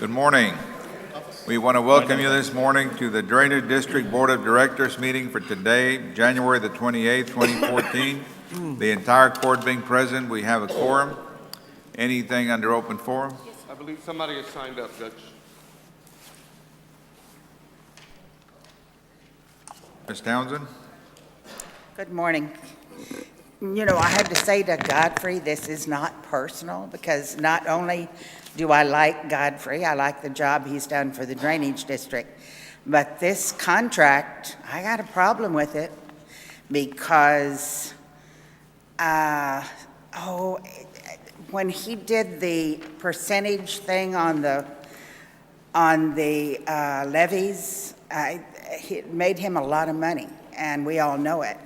Good morning. We want to welcome you this morning to the Drainage District Board of Directors meeting for today, January the 28th, 2014. The entire court being present, we have a quorum. Anything under open forum? I believe somebody has signed up, Judge. Ms. Townsend? Good morning. You know, I have to say to Godfrey, this is not personal, because not only do I like Godfrey, I like the job he's done for the Drainage District, but this contract, I got a problem with it because, when he did the percentage thing on the levies, it made him a lot of money, and we all know it.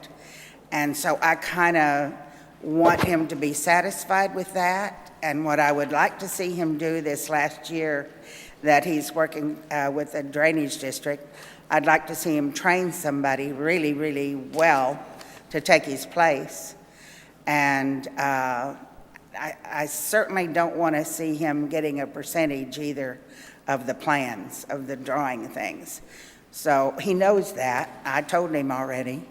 And so I kind of want him to be satisfied with that. And what I would like to see him do this last year that he's working with the Drainage District, I'd like to see him train somebody really, really well to take his place. And I certainly don't want to see him getting a percentage either of the plans, of the drawing things. So he knows that. I told him already.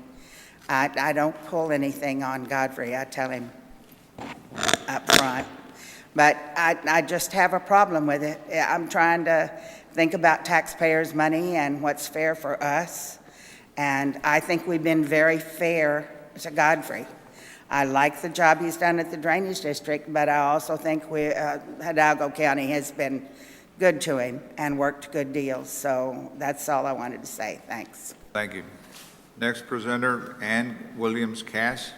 I don't pull anything on Godfrey. I tell him up front. But I just have a problem with it. I'm trying to think about taxpayers' money and what's fair for us. And I think we've been very fair to Godfrey. I like the job he's done at the Drainage District, but I also think Hidalgo County has been good to him and worked good deals. So that's all I wanted to say. Thanks. Thank you. Next presenter, Ann Williams-Cass.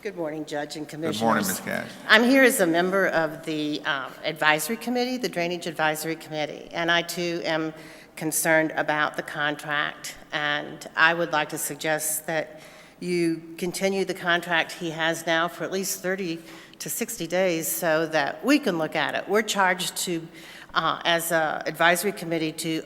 Good morning, Judge and Commissioners. Good morning, Ms. Cass. I'm here as a member of the advisory committee, the Drainage Advisory Committee, and I too am concerned about the contract, and I would like to suggest that you continue the contract he has now for at least 30 to 60 days so that we can look at it. We're charged to, as an advisory committee, to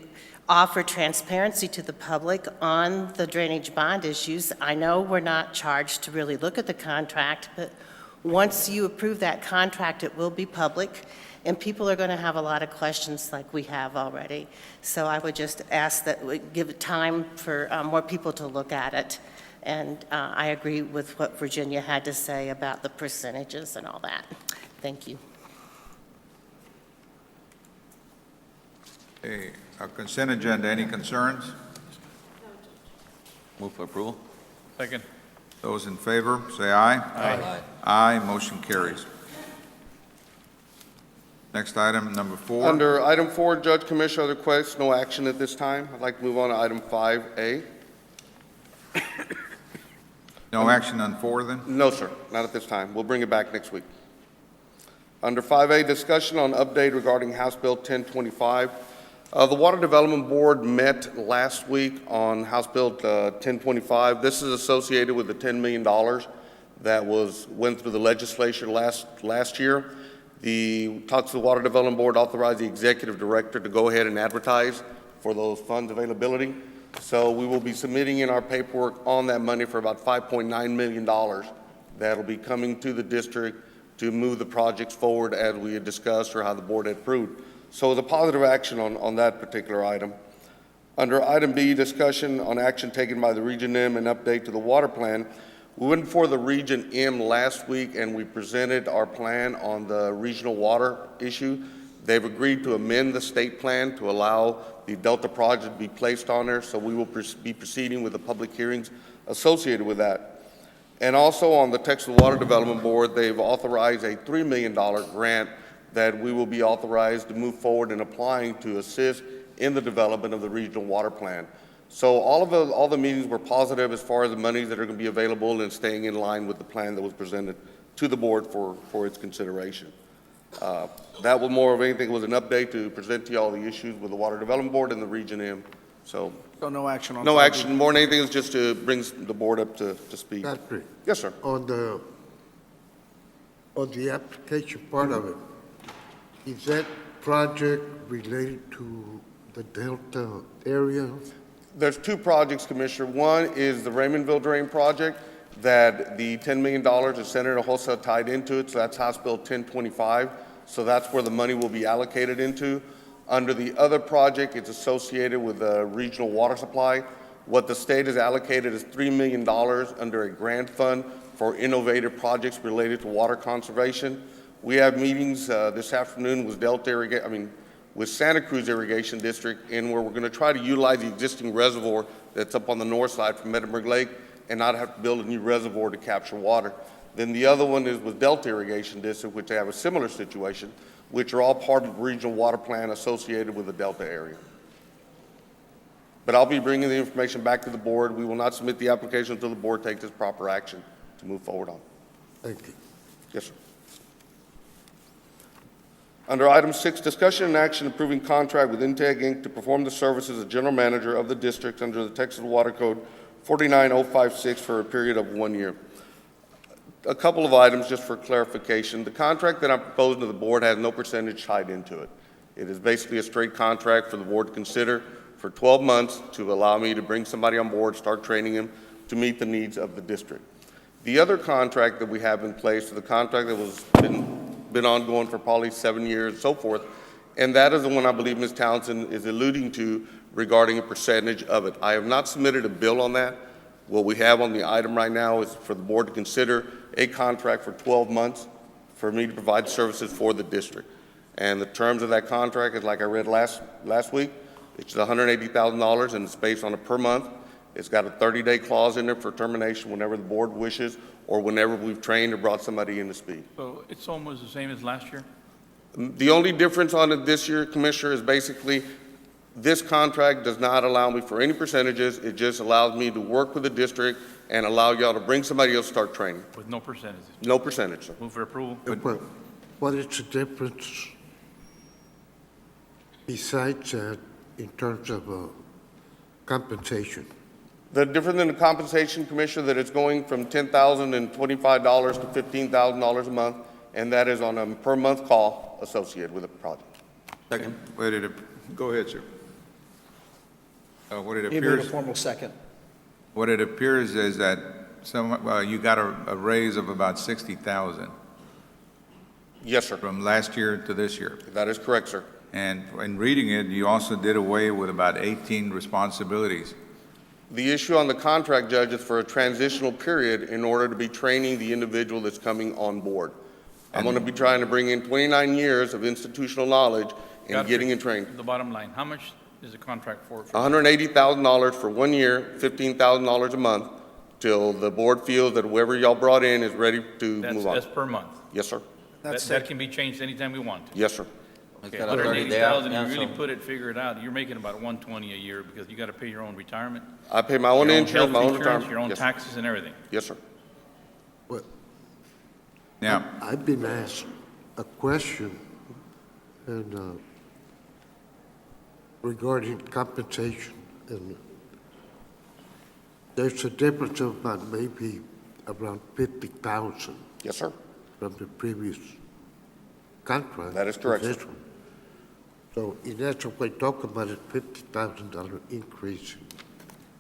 offer transparency to the public on the drainage bond issues. I know we're not charged to really look at the contract, but once you approve that contract, it will be public, and people are going to have a lot of questions like we have already. So I would just ask that we give time for more people to look at it. And I agree with what Virginia had to say about the percentages and all that. Thank you. Okay, our consent agenda, any concerns? Move for approval. Second. Those in favor, say aye. Aye. Aye, motion carries. Next item, number 4. Under item 4, Judge, Commissioner, other requests, no action at this time. I'd like to move on to item 5A. No action on 4 then? No, sir, not at this time. We'll bring it back next week. Under 5A, discussion on update regarding House Bill 1025. The Water Development Board met last week on House Bill 1025. This is associated with the $10 million that went through the legislature last year. Talks to the Water Development Board authorized the executive director to go ahead and advertise for those funds availability. So we will be submitting in our paperwork on that money for about $5.9 million that'll be coming to the district to move the projects forward as we had discussed or how the board had approved. So the positive action on that particular item. Under item B, discussion on action taken by the Region M and update to the water plan. We went before the Region M last week and we presented our plan on the regional water issue. They've agreed to amend the state plan to allow the Delta project to be placed on there, so we will be proceeding with the public hearings associated with that. And also on the Texas Water Development Board, they've authorized a $3 million grant that we will be authorized to move forward in applying to assist in the development of the regional water plan. So all the meetings were positive as far as the monies that are going to be available and staying in line with the plan that was presented to the board for its consideration. That was more of anything, was an update to present to you all the issues with the Water Development Board and the Region M. So No action on. no action, more than anything, is just to bring the board up to speed. Godfrey, Yes, sir. on the application part of it, is that project related to the Delta area? There's two projects, Commissioner. One is the Raymondville Drain Project, that the $10 million is Senator Hosea tied into it, so that's House Bill 1025. So that's where the money will be allocated into. Under the other project, it's associated with the regional water supply. What the state has allocated is $3 million under a grant fund for innovative projects related to water conservation. We have meetings this afternoon with with Santa Cruz Irrigation District, and where we're going to try to utilize the existing reservoir that's up on the north side from Meadowbrook Lake and not have to build a new reservoir to capture water. Then the other one is with Delta Irrigation District, which they have a similar situation, which are all part of the regional water plan associated with the Delta area. But I'll be bringing the information back to the board. We will not submit the application until the board takes its proper action to move forward on. Thank you. Yes, sir. Under item 6, discussion and action approving contract with Integ Inc. to perform the services as general manager of the district under the Texas Water Code 49056 for a period of 1 year. A couple of items just for clarification. The contract that I'm proposing to the board has no percentage tied into it. It is basically a straight contract for the board to consider for 12 months to allow me to bring somebody on board, start training him to meet the needs of the district. The other contract that we have in place is the contract that was been ongoing for probably 7 years and so forth, and that is the one I believe Ms. Townsend is alluding to regarding a percentage of it. I have not submitted a bill on that. What we have on the item right now is for the board to consider a contract for 12 months for me to provide services for the district. And the terms of that contract is like I read last week. It's $180,000 and it's based on a per month. It's got a 30-day clause in there for termination whenever the board wishes or whenever we've trained or brought somebody in to speed. So it's almost the same as last year? The only difference on it this year, Commissioner, is basically this contract does not allow me for any percentages. It just allows me to work with the district and allow y'all to bring somebody else to start training. With no percentages? No percentage, sir. Move for approval? But what is the difference besides that in terms of compensation? The difference in the compensation, Commissioner, that it's going from $10,025 to $15,000 a month, and that is on a per month call associated with the project. Second. Go ahead, sir. What it He made a appears, formal second. what it appears is that you got a raise of about 60,000 Yes, sir. from last year to this year. That is correct, sir. And in reading it, you also did away with about 18 responsibilities. The issue on the contract, Judge, is for a transitional period in order to be training the individual that's coming on board. I'm going to be trying to bring in 29 years of institutional knowledge and Godfrey, getting it trained. The bottom line, how much is the contract for? $180,000 for 1 year, $15,000 a month, till the board feels that whoever y'all brought in is ready to move That's on. per month. Yes, sir. That can be changed anytime we want to. Yes, sir. Okay, got a 30-day 180,000, you out, really so- put it, figure it out, you're making about 120 a year because you got to pay your own retirement, I pay my own your own insurance, my health own insurance, retirement. your own Yes, sir. taxes and everything. Yes, sir. Well, Now, I've been asked a question and regarding compensation, and there's a difference of about maybe around 50,000 Yes, sir. from the previous contract. That is correct, to sir. this one. So in essence, we're talking about a $50,000 increase.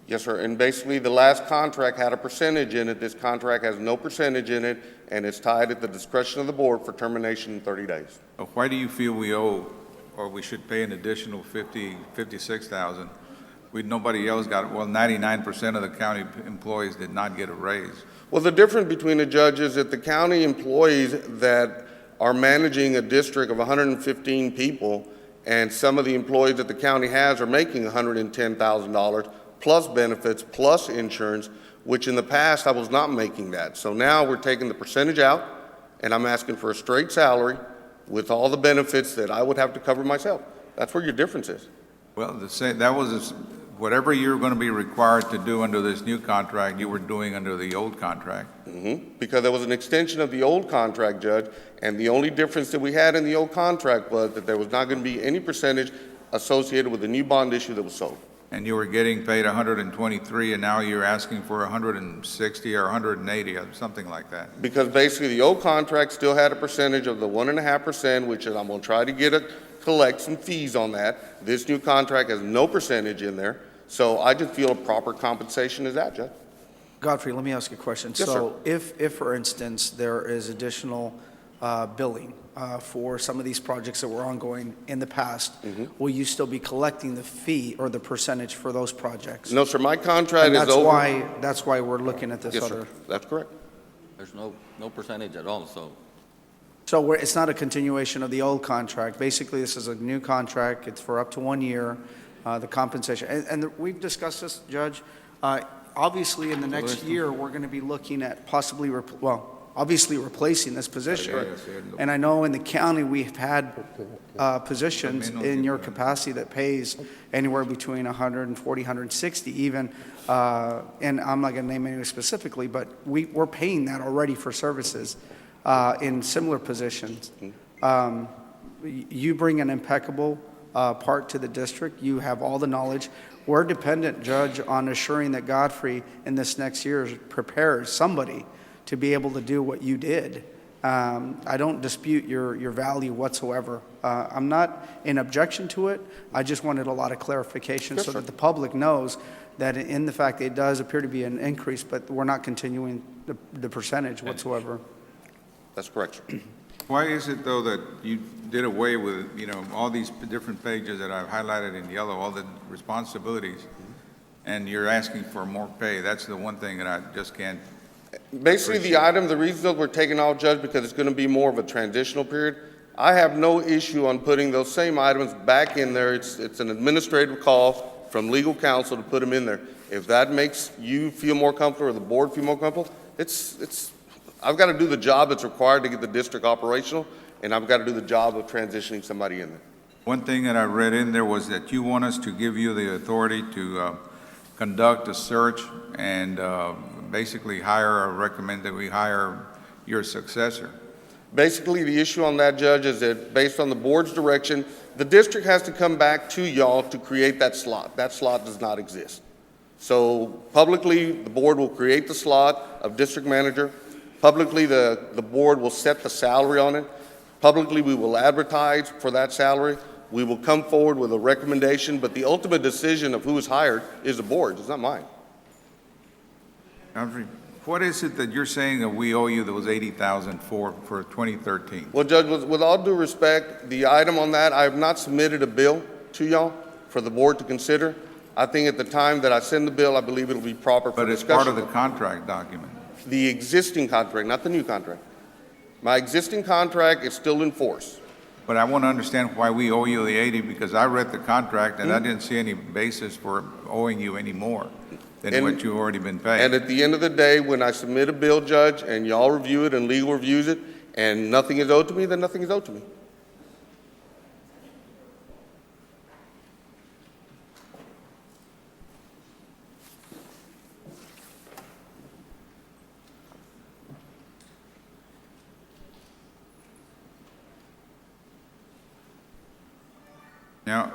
Yes, sir. And basically, the last contract had a percentage in it. This contract has no percentage in it, and it's tied at the discretion of the board for termination in 30 days. why do you feel we owe, or we should pay an additional 56,000? Nobody else got, 99% of the county employees did not get a raise. Well, the difference between the judges is that the county employees that are managing a district of 115 people, and some of the employees that the county has are making $110,000 plus benefits, plus insurance, which in the past I was not making that. So now we're taking the percentage out, and I'm asking for a straight salary with all the benefits that I would have to cover myself. That's where your difference is. Well, that was, whatever you're going to be required to do under this new contract, you were doing under the old contract. Because there was an extension of the old contract, Judge, and the only difference that we had in the old contract was that there was not going to be any percentage associated with the new bond issue that was sold. And you were getting paid 123, and now you're asking for 160 or 180, or something like that. Because basically, the old contract still had a percentage of the 1.5%, which is I'm going to try to collect some fees on that. This new contract has no percentage in there, so I just feel a proper compensation is that, Judge. Godfrey, let me ask you a question. Yes, So if, for instance, there is additional billing for some of these projects that were ongoing in the past, Mm-hmm. will you still be collecting the fee or the percentage for those projects? No, sir, my contract And is over. that's why we're looking at this Yes, other. sir, that's correct. There's no percentage at all, so So it's not a continuation of the old contract. Basically, this is a new contract. It's for up to 1 year, the compensation. And we've discussed this, Judge. Obviously, in the next year, we're going to be looking at possibly, obviously replacing this position. And I know in the county, we've had positions in your capacity that pays anywhere between 140, 160 even, and I'm not going to name anyone specifically, but we're paying that already for services in similar positions. You bring an impeccable part to the district. You have all the knowledge. We're dependent, Judge, on assuring that Godfrey in this next year prepares somebody to be able to do what you did. I don't dispute your value whatsoever. I'm not in objection to it. I just wanted a lot of clarification so that the public knows that in the fact that it does appear to be an increase, but we're not continuing the percentage whatsoever. That's correct, sir. Why is it, though, that you did away with, all these different pages that I've highlighted in yellow, all the responsibilities, and you're asking for more pay? That's the one thing that I just can't. Basically, the reason that we're taking out, Judge, because it's going to be more of a transitional period. I have no issue on putting those same items back in there. It's an administrative call from legal counsel to put them in there. If that makes you feel more comfortable or the board feel more comfortable, I've got to do the job that's required to get the district operational, and I've got to do the job of transitioning somebody in there. One thing that I read in there was that you want us to give you the authority to conduct a search and basically hire or recommend that we hire your successor. Basically, the issue on that, Judge, is that based on the board's direction, the district has to come back to y'all to create that slot. That slot does not exist. So publicly, the board will create the slot of district manager. Publicly, the board will set the salary on it. Publicly, we will advertise for that salary. We will come forward with a recommendation, but the ultimate decision of who is hired is the board's. It's not mine. Humphrey, what is it that you're saying that we owe you that was $80,000 for 2013? Well, Judge, with all due respect, the item on that, I have not submitted a bill to y'all for the board to consider. I think at the time that I send the bill, I believe it'll be proper for But it's discussion. part of the contract document. The existing contract, not the new contract. My existing contract is still in force. But I want to understand why we owe you the 80, because I read the contract and I didn't see any basis for owing you any more than And- what you've already been paid. And at the end of the day, when I submit a bill, Judge, and y'all review it and legal reviews it, and nothing is owed to me, then nothing is owed to me. Now,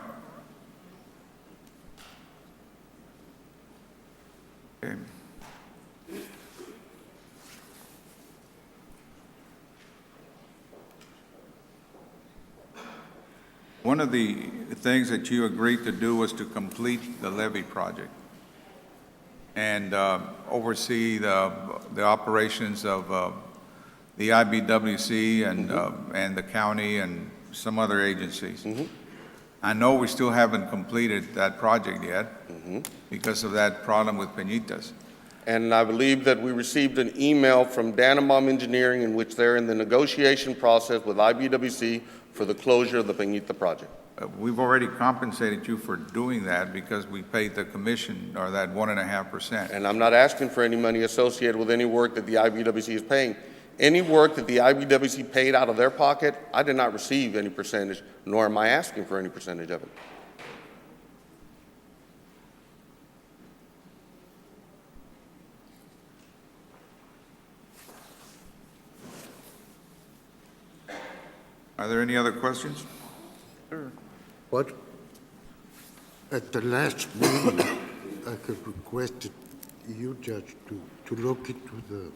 okay. One of the things that you agreed to do was to complete the levee project and oversee the operations of the IBWC and the county and some other agencies. I know we still haven't completed that project yet because of that problem with Peñitas. And I believe that we received an email from Danamom Engineering in which they're in the negotiation process with IBWC for the closure of the Peñita project. We've already compensated you for doing that because we paid the commission, or that 1.5%. And I'm not asking for any money associated with any work that the IBWC is paying. Any work that the IBWC paid out of their pocket, I did not receive any percentage, nor am I asking for any percentage of it. Are there any other questions? What, at the last meeting, I could requested you, Judge, to look into the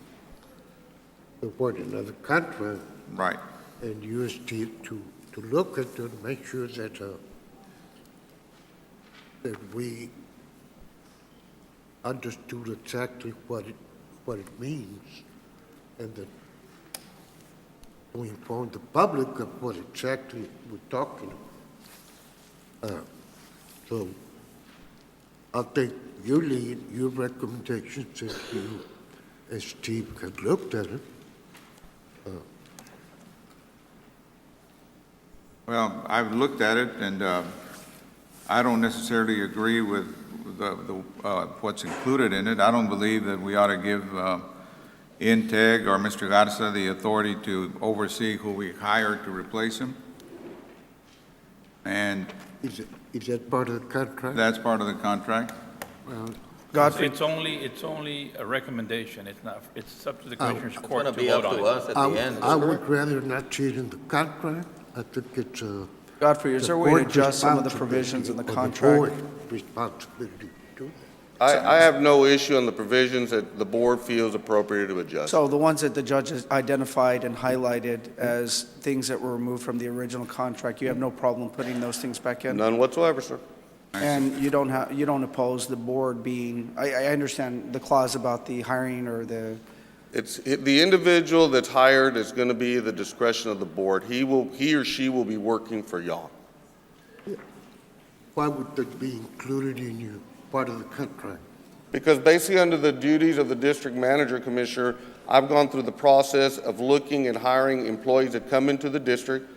wording of the contract Right. and UST to look at it, make sure that we understood exactly what what it means, and that we inform the public of what exactly we're talking about. So I'll take your lead, your recommendations, if you, as Steve, have looked at it. Well, I've looked at it, and I don't necessarily agree with what's included in it. I don't believe that we ought to give Integ or Mr. Garza the authority to oversee who we hire to replace him. And Is that part of the contract? that's part of the contract. Well, Godfrey, It's only a recommendation. It's not, it's up to the Oh. Commissioners It's Court gonna to be vote up on to it. us at the end. I would rather not see it in the contract. I think it's Godfrey, is there a way to adjust some of the provisions in the contract? Responsibility to do that. I have no issue on the provisions that the board feels appropriate to adjust. So the ones that the judge has identified and highlighted as things that were removed from the original contract, you have no problem putting those things back in? None whatsoever, sir. And you don't oppose the board being, I understand the clause about the hiring or the, It's, the individual that's hired is going to be the discretion of the board. He or she will be working for y'all. Why would that be included in your part of the contract? Because basically under the duties of the district manager, Commissioner, I've gone through the process of looking and hiring employees that come into the district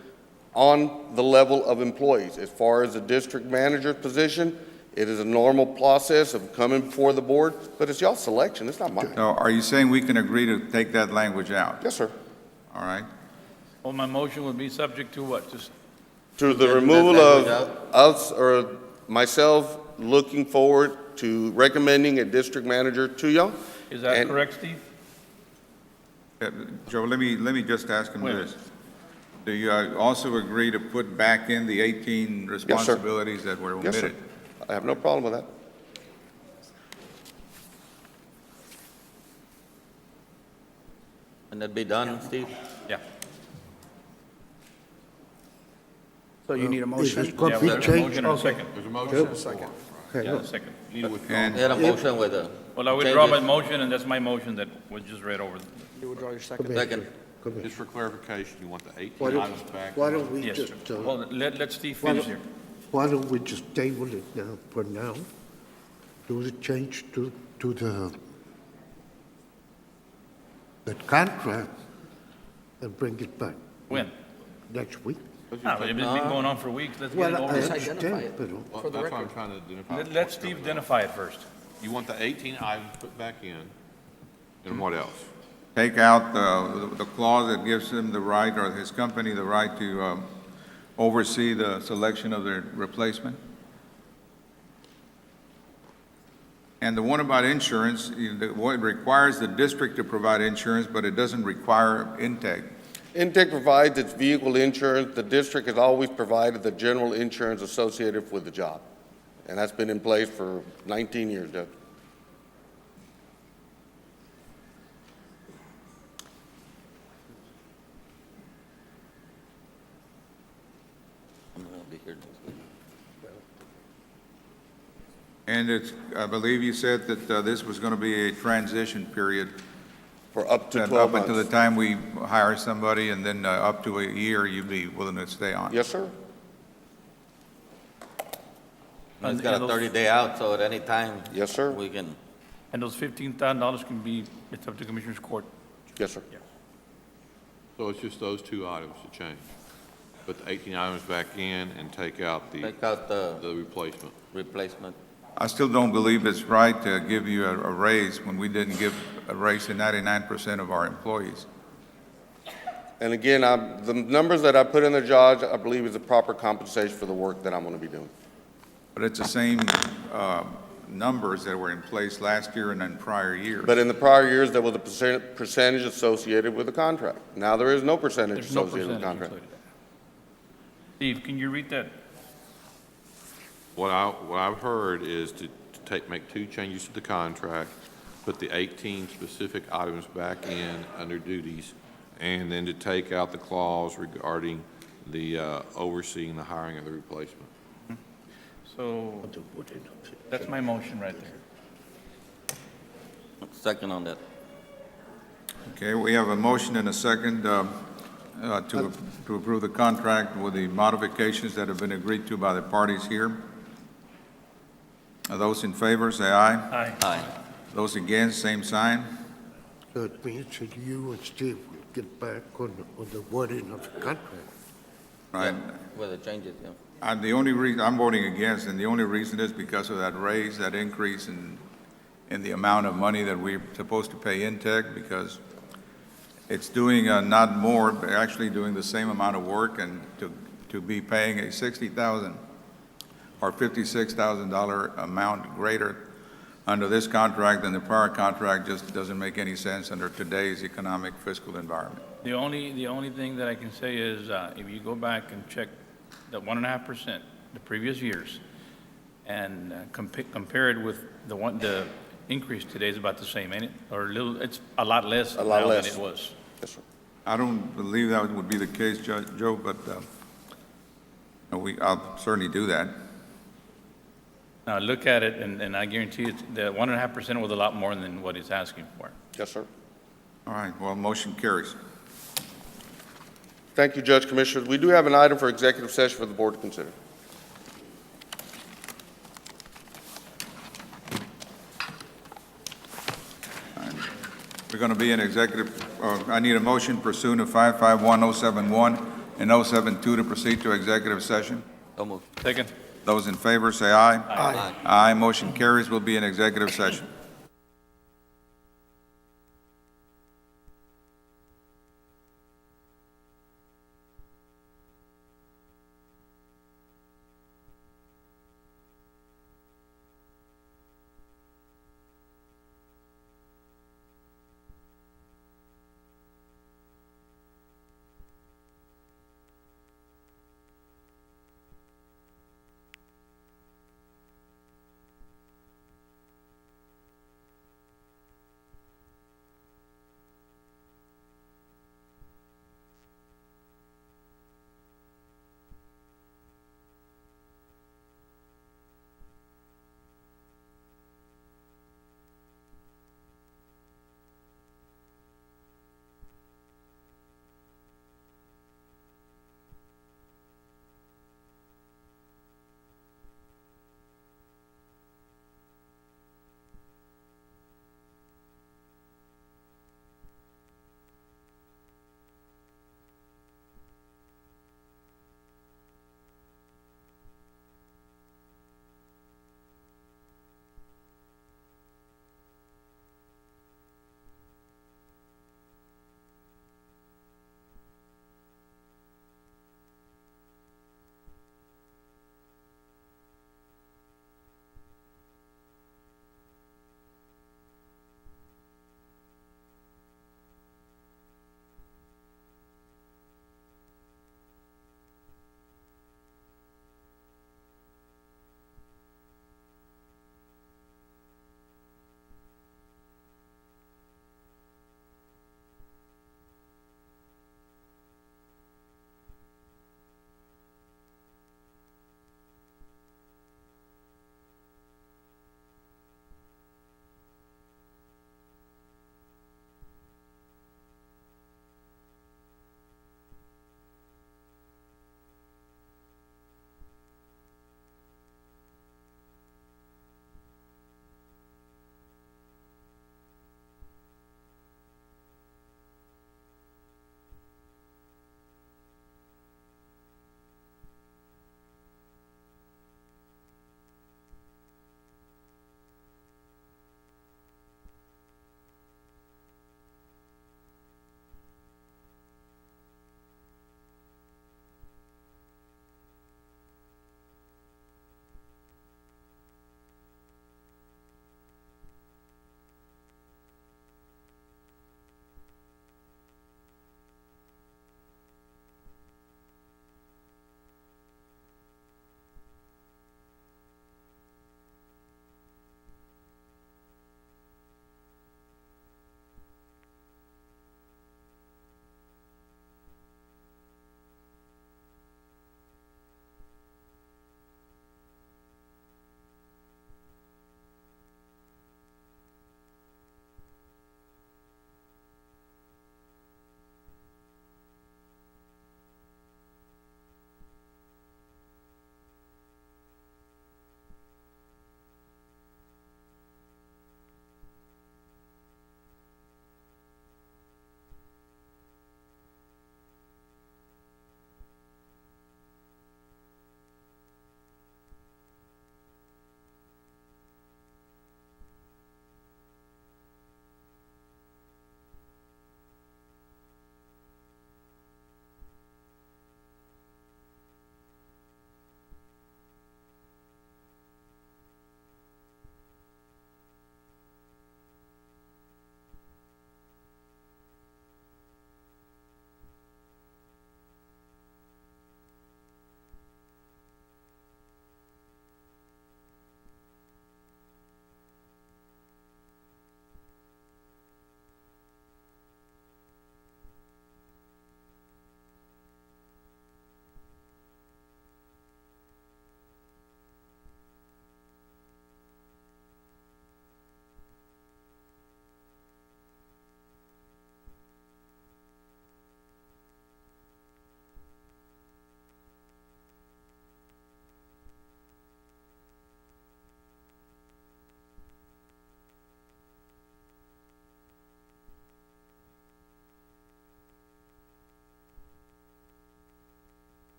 on the level of employees. As far as the district manager's position, it is a normal process of coming before the board, but it's y'all's selection, it's not mine. So are you saying we can agree to take that language out? Yes, sir. All right? Well, my motion would be subject to what? Just, To the That removal language of out? us or myself looking forward to recommending a district manager to y'all. is that And- correct, Steve? Joe, let me just ask him Wait a this. Do you also agree to put back in the 18 responsibilities that were Yes, sir. omitted? I have no problem with that. And that'd be done, Steve? Yeah. so you need a Is motion? it going Yeah, to be there's a motion changed? and a second. There's a motion. Okay, Yeah, no. a second. And We had a motion with a. Well, I withdraw my changes. motion, and that's my motion that was just read over. You withdraw your second? Second. Come here. Just for clarification, you want the 18 Why don't- items back? Why don't we Yes, just, sir. Well, let Steve why finish don't- here. why don't we just table it now, for now? Do the change to the contract and bring it back When? next week? No, it's been going on for weeks. Let's get Well, it I over with. understand, but Well, that's what I'm trying to identify. Let Steve identify it first. You want the 18 items put back in, and what else? take out the clause that gives him the right, or his company, the right to oversee the selection of their replacement. And the one about insurance, it requires the district to provide insurance, but it doesn't require Integ. Intake provides its vehicle insurance. The district has always provided the general insurance associated with the job. And that's been in place for 19 years, Judge. I'm not gonna be here next week. And it's, I believe you said that this was going to be a transition period, For up to that 12 up until the months. time we hire somebody, and then up to a year, you'd be willing to stay on. Yes, sir. It's got a 30-day out, so at any time. Yes, sir. We can, And those $15,000 can be, it's up to Commissioners Court. Yes, sir. So it's just those two items to change. Put the 18 items back in and take out take out the the replacement. replacement. I still don't believe it's right to give you a raise when we didn't give a raise to 99% of our employees. And again, the numbers that I put in there, Judge, I believe is the proper compensation for the work that I'm going to be doing. But it's the same numbers that were in place last year and in prior years. But in the prior years, there was a percentage associated with the contract. Now there is no percentage There's no associated with the percentage contract. included. Steve, can you read that? What I've heard is to make two changes to the contract, put the 18 specific items back in under duties, and then to take out the clause regarding the overseeing the hiring of the replacement. So that's my motion right there. Second on that. Okay, we have a motion and a second to approve the contract with the modifications that have been agreed to by the parties here. Those in favor, say aye. Aye. Aye. Those against, same sign. So it means that you and Steve will get back on the wording of the contract. Right. With the changes, yeah. The only reason, I'm voting against, and the only reason is because of that raise, that increase in the amount of money that we're supposed to pay Intech, because it's doing not more, but actually doing the same amount of work, and to be paying a $60,000 or $56,000 amount greater under this contract than the prior contract just doesn't make any sense under today's economic fiscal environment. The only thing that I can say is, if you go back and check the 1.5%, the previous years, and compare it with the increase today is about the same, ain't it? Or a little, it's a lot less A lot now less. than it was. Yes, sir. I don't believe that would be the case, Joe, but I'll certainly do that. Now, look at it, and I guarantee you, the 1.5% was a lot more than what it's asking for. Yes, sir. All right, well, motion carries. Thank you, Judge Commissioners. We do have an item for executive session for the board to consider. We're going to be in executive, I need a motion pursuant to 551-071 and 072 to proceed to executive session. So move. Second. Those in favor, say aye. Aye. Aye, motion carries. We'll be in executive session.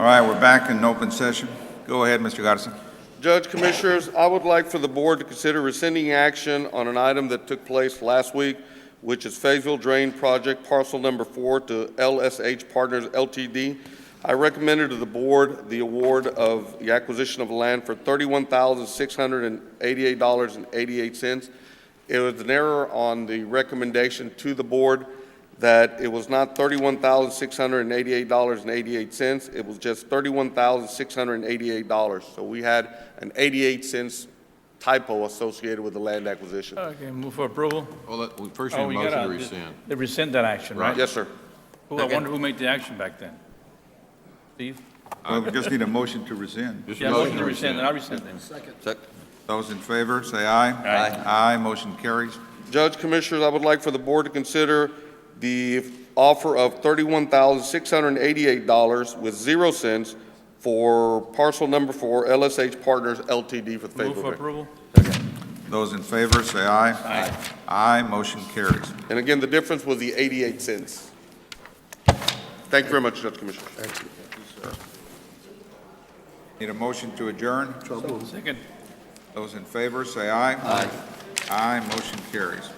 right, we're back in open session. Go ahead, Mr. Garza. Judge, Commissioners, I would like for the board to consider rescinding action on an item that took place last week, which is Fayetteville Drain Project Parcel Number 4 to LSH Partners LTD. I recommended to the board the award of the acquisition of land for $31,688.88. It was an error on the recommendation to the board that it was not $31,688.88. It was just $31,688. So we had an 88 cents typo associated with the land acquisition. Okay, move for approval. Well, first Oh, you we need a motion to gotta- rescind. They rescind that action, right? Yes, sir. Who, I wonder who made the action back then? Steve? We just need a motion to rescind. Just a Yeah, motion to rescind, and I rescind them. Those in favor, say aye. Aye. Aye, motion carries. Judge, Commissioners, I would like for the board to consider the offer of $31,688 with 0 cents for parcel number 4, LSH Partners LTD for the Move Fayetteville for Drain. approval. Those in favor, say aye. Aye. Aye, motion carries. And again, the difference was the 88 cents. Thank you very much, Judge, Commissioners. Need a motion to adjourn? Second. Those in favor, say aye. Aye. Aye, motion carries.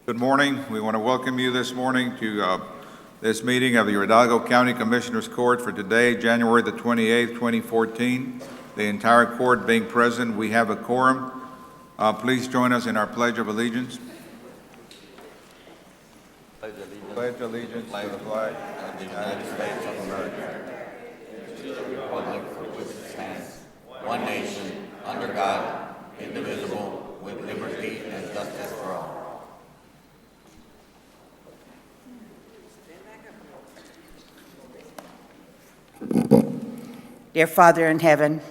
Good morning. We want to welcome you this morning to this meeting of the Hidalgo County Commissioners Court for today, January the 28th, 2014. The entire court being present, we have a quorum. Please join us in our Pledge of Allegiance. Pledge allegiance to the flag of the United States of America, to the republic for which it stands, one nation, under God, indivisible, with liberty and justice for all. Dear Father in heaven,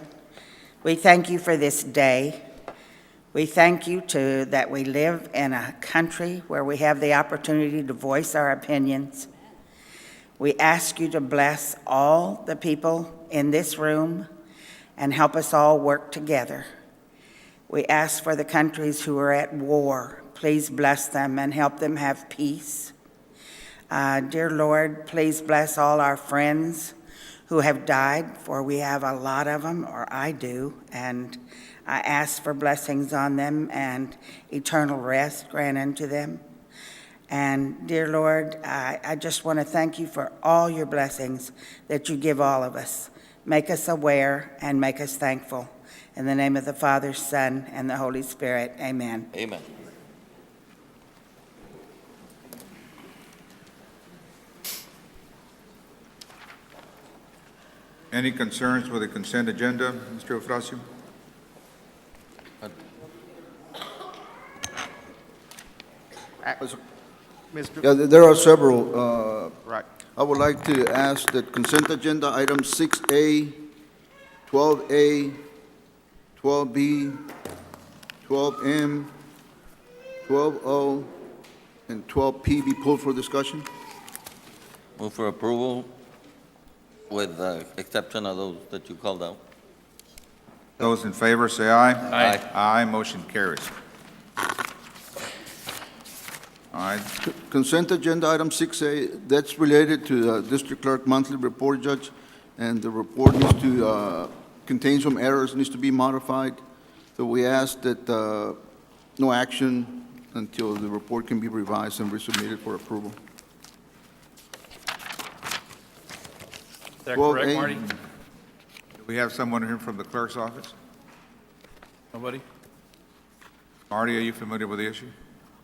we thank you for this day. We thank you that we live in a country where we have the opportunity to voice our opinions. We ask you to bless all the people in this room and help us all work together. We ask for the countries who are at war. Please bless them and help them have peace. Dear Lord, please bless all our friends who have died, for we have a lot of them, or I do, and I ask for blessings on them and eternal rest grant unto them. And dear Lord, I just want to thank you for all your blessings that you give all of us. Make us aware and make us thankful. In the name of the Father, Son, and the Holy Spirit, amen. Amen. Any concerns with the consent agenda, Mr. Eufrasio? Yeah, there are several. Right. I would like to ask that consent agenda items 6A, 12A, 12B, 12M, 12O, and 12P be pulled for discussion. Move for approval with the exception of those that you called out. Those in favor, say aye. Aye. Aye, motion carries. All right, Consent agenda item 6A, that's related to the district clerk monthly report, Judge, and the report needs to contain some errors, needs to be modified. So we ask that no action until the report can be revised and resubmitted for approval. Is that 12A. correct, Marty? do we have someone here from the clerk's office? Nobody? Marty, are you familiar with the issue?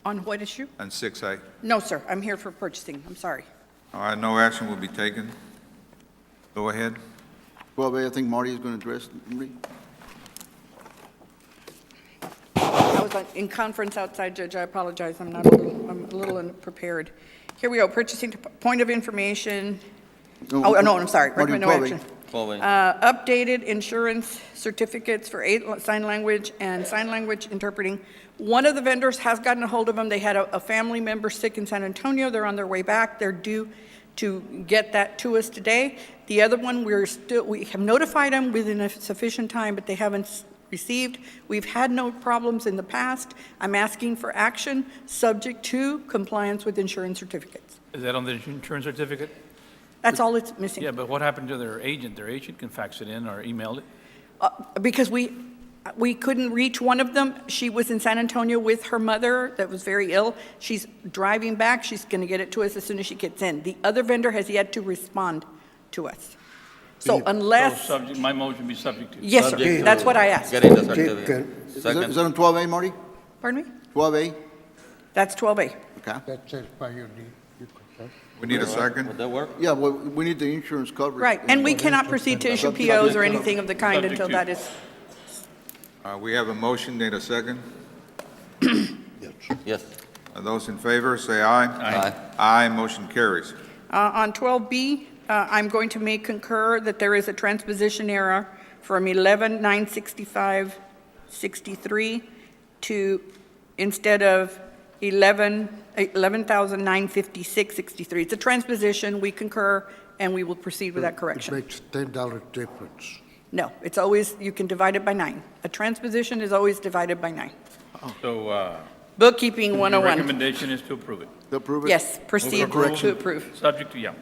On what issue? On 6A? No, sir, I'm here for purchasing, I'm sorry. All right, no action will be taken. Go ahead. 12A, I think Marty is going to address. Marie? I was in conference outside, Judge, I apologize, I'm a little unprepared. Here we go, purchasing, point of information. Oh, no, I'm sorry, Marty, recommend no 12A. action. 12A. Updated insurance certificates for sign language and sign language interpreting. One of the vendors has gotten a hold of them. They had a family member sick in San Antonio. They're on their way back. They're due to get that to us today. The other one, we have notified them within a sufficient time, but they haven't received. We've had no problems in the past. I'm asking for action subject to compliance with insurance certificates. Is that on the insurance certificate? That's all it's missing. Yeah, but what happened to their agent? Their agent can fax it in or email it. Because we couldn't reach one of them. She was in San Antonio with her mother that was very ill. She's driving back. She's going to get it to us as soon as she gets in. The other vendor has yet to respond to us. So unless, So my motion be subject to. yes, sir, Subject to that's what I asked. Getting the Can- certificate. Is that Second. on 12A, Marty? Pardon me? 12A? That's 12A. Okay. That says by your name. You can- We need a second. Would that work? Yeah, well, we need the insurance coverage. Right, and we cannot proceed to issue POs or anything of the kind Subject until to. that is, We have a motion, need a second. Yes. Those in favor, say aye. Aye. Aye, motion carries. On 12B, I'm going to make concur that there is a transposition error from 11,965.63 to, instead of 11,956.63. It's a transposition, we concur, and we will proceed with that It correction. makes $10 difference. No, it's always, you can divide it by 9. A transposition is always divided by 9. So, Bookkeeping your 101. recommendation is to approve it. To approve it? Yes, proceed approval. to approve. Subject to, yeah.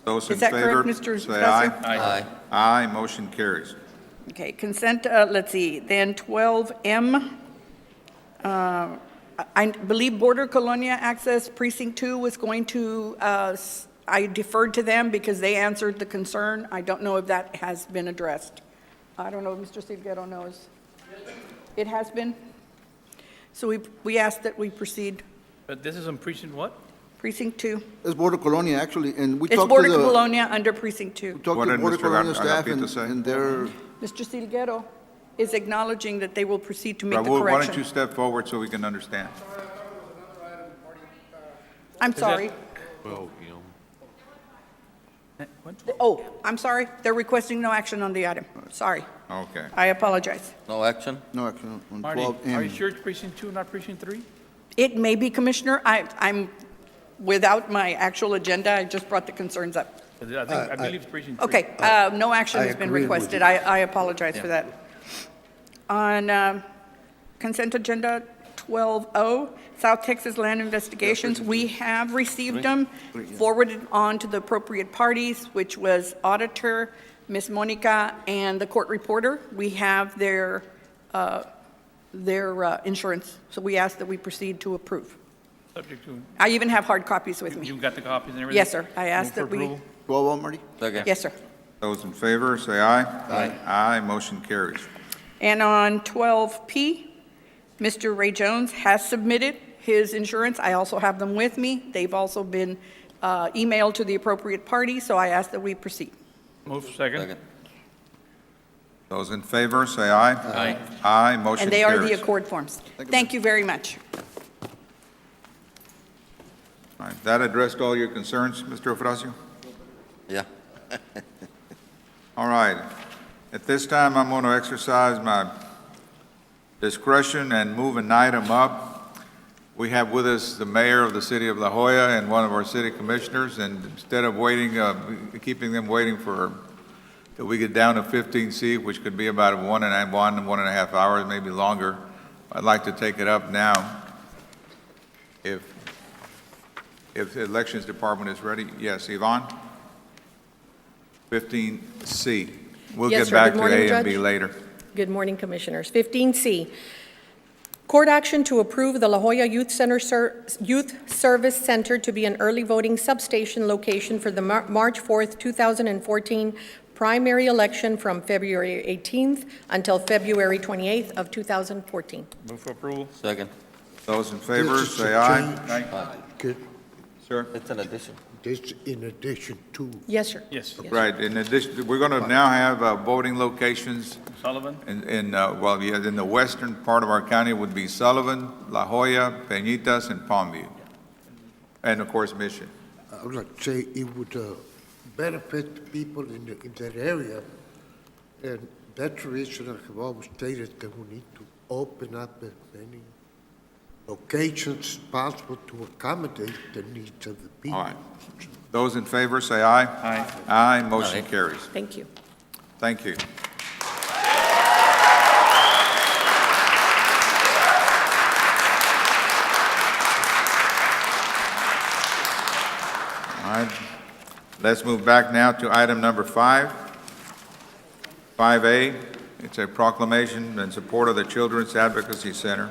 Those in Is that favor, correct, Mr. say aye. Professor? Aye. Aye, motion carries. Okay, consent, let's see, then 12M. I believe Border Colonia Access Precinct 2 was going to, I deferred to them because they answered the concern. I don't know if that has been addressed. I don't know if Mr. Silguero knows. It has been? So we asked that we proceed. But this is on precinct what? Precinct 2. It's Border Colonia, actually, and we It's talked Border to the... Colonia under Precinct 2. We talked What to did Border Mr. Colonia staff, Agapito say? and they're... Mr. Silguero is acknowledging that they will proceed to make the Raul, why don't you correction. step forward so we can understand? I'm sorry. Well, you know, Oh, I'm sorry. They're requesting no action on the item. Sorry. Okay. I apologize. No action? No action on Marty, 12M. are you sure it's precinct 2, not precinct 3? It may be, Commissioner. I'm, without my actual agenda, I just brought the concerns up. I believe it's precinct 3. Okay, no action I has been agree with requested. you. I apologize for that. On consent agenda 12O, South Texas Land Investigations, we have received them, forwarded on to the appropriate parties, which was auditor, Ms. Monica, and the court reporter. We have their insurance, so we ask that we proceed to approve. Subject to, I even have hard copies with me. you've got the copies and everything? Yes, sir. I Move ask for that we, approval? 12O, Marty? Second. yes, sir. Those in favor, say aye. Aye. Aye, motion carries. And on 12P, Mr. Ray Jones has submitted his insurance. I also have them with me. They've also been emailed to the appropriate party, so I ask that we proceed. Move second. Second. Those in favor, say aye. Aye. Aye, motion And they are the carries. accord forms. Thank you very much. All right, that addressed all your concerns, Mr. Ofracio? Yeah. All right. At this time, I'm going to exercise my discretion and move an item up. We have with us the mayor of the city of La Jolla and one of our city commissioners, and instead of waiting, keeping them waiting for, till we get down to 15C, which could be about one and a half hours, maybe longer, I'd like to take it up now. If the elections department is ready, yes, Yvonne? 15C. We'll Yes, get sir. back Good to morning, A and B Judge. later. Good morning, Commissioners. 15C, court action to approve the La Jolla Youth Service Center to be an early voting substation location for the March 4th, 2014 primary election from February 18th until February 28th of 2014. Move for approval? Second. Those in favor, This is say a aye. change. Aye. Good. Sir? It's an addition. this in addition to, Yes, sir. Yes. Right, in addition, we're going to now have voting locations Sullivan? in the western part of our county would be Sullivan, La Jolla, Peñitas, and Palmview. And of course, Mission. I would like to say it would benefit the people in that area. And that's the reason I have always stated that we need to open up as many locations as possible to accommodate the needs of the people. All right. Those in favor, say aye. Aye. Aye, motion carries. Thank you. Thank you. All right, let's move back now to item number 5. 5A, it's a proclamation in support of the Children's Advocacy Center.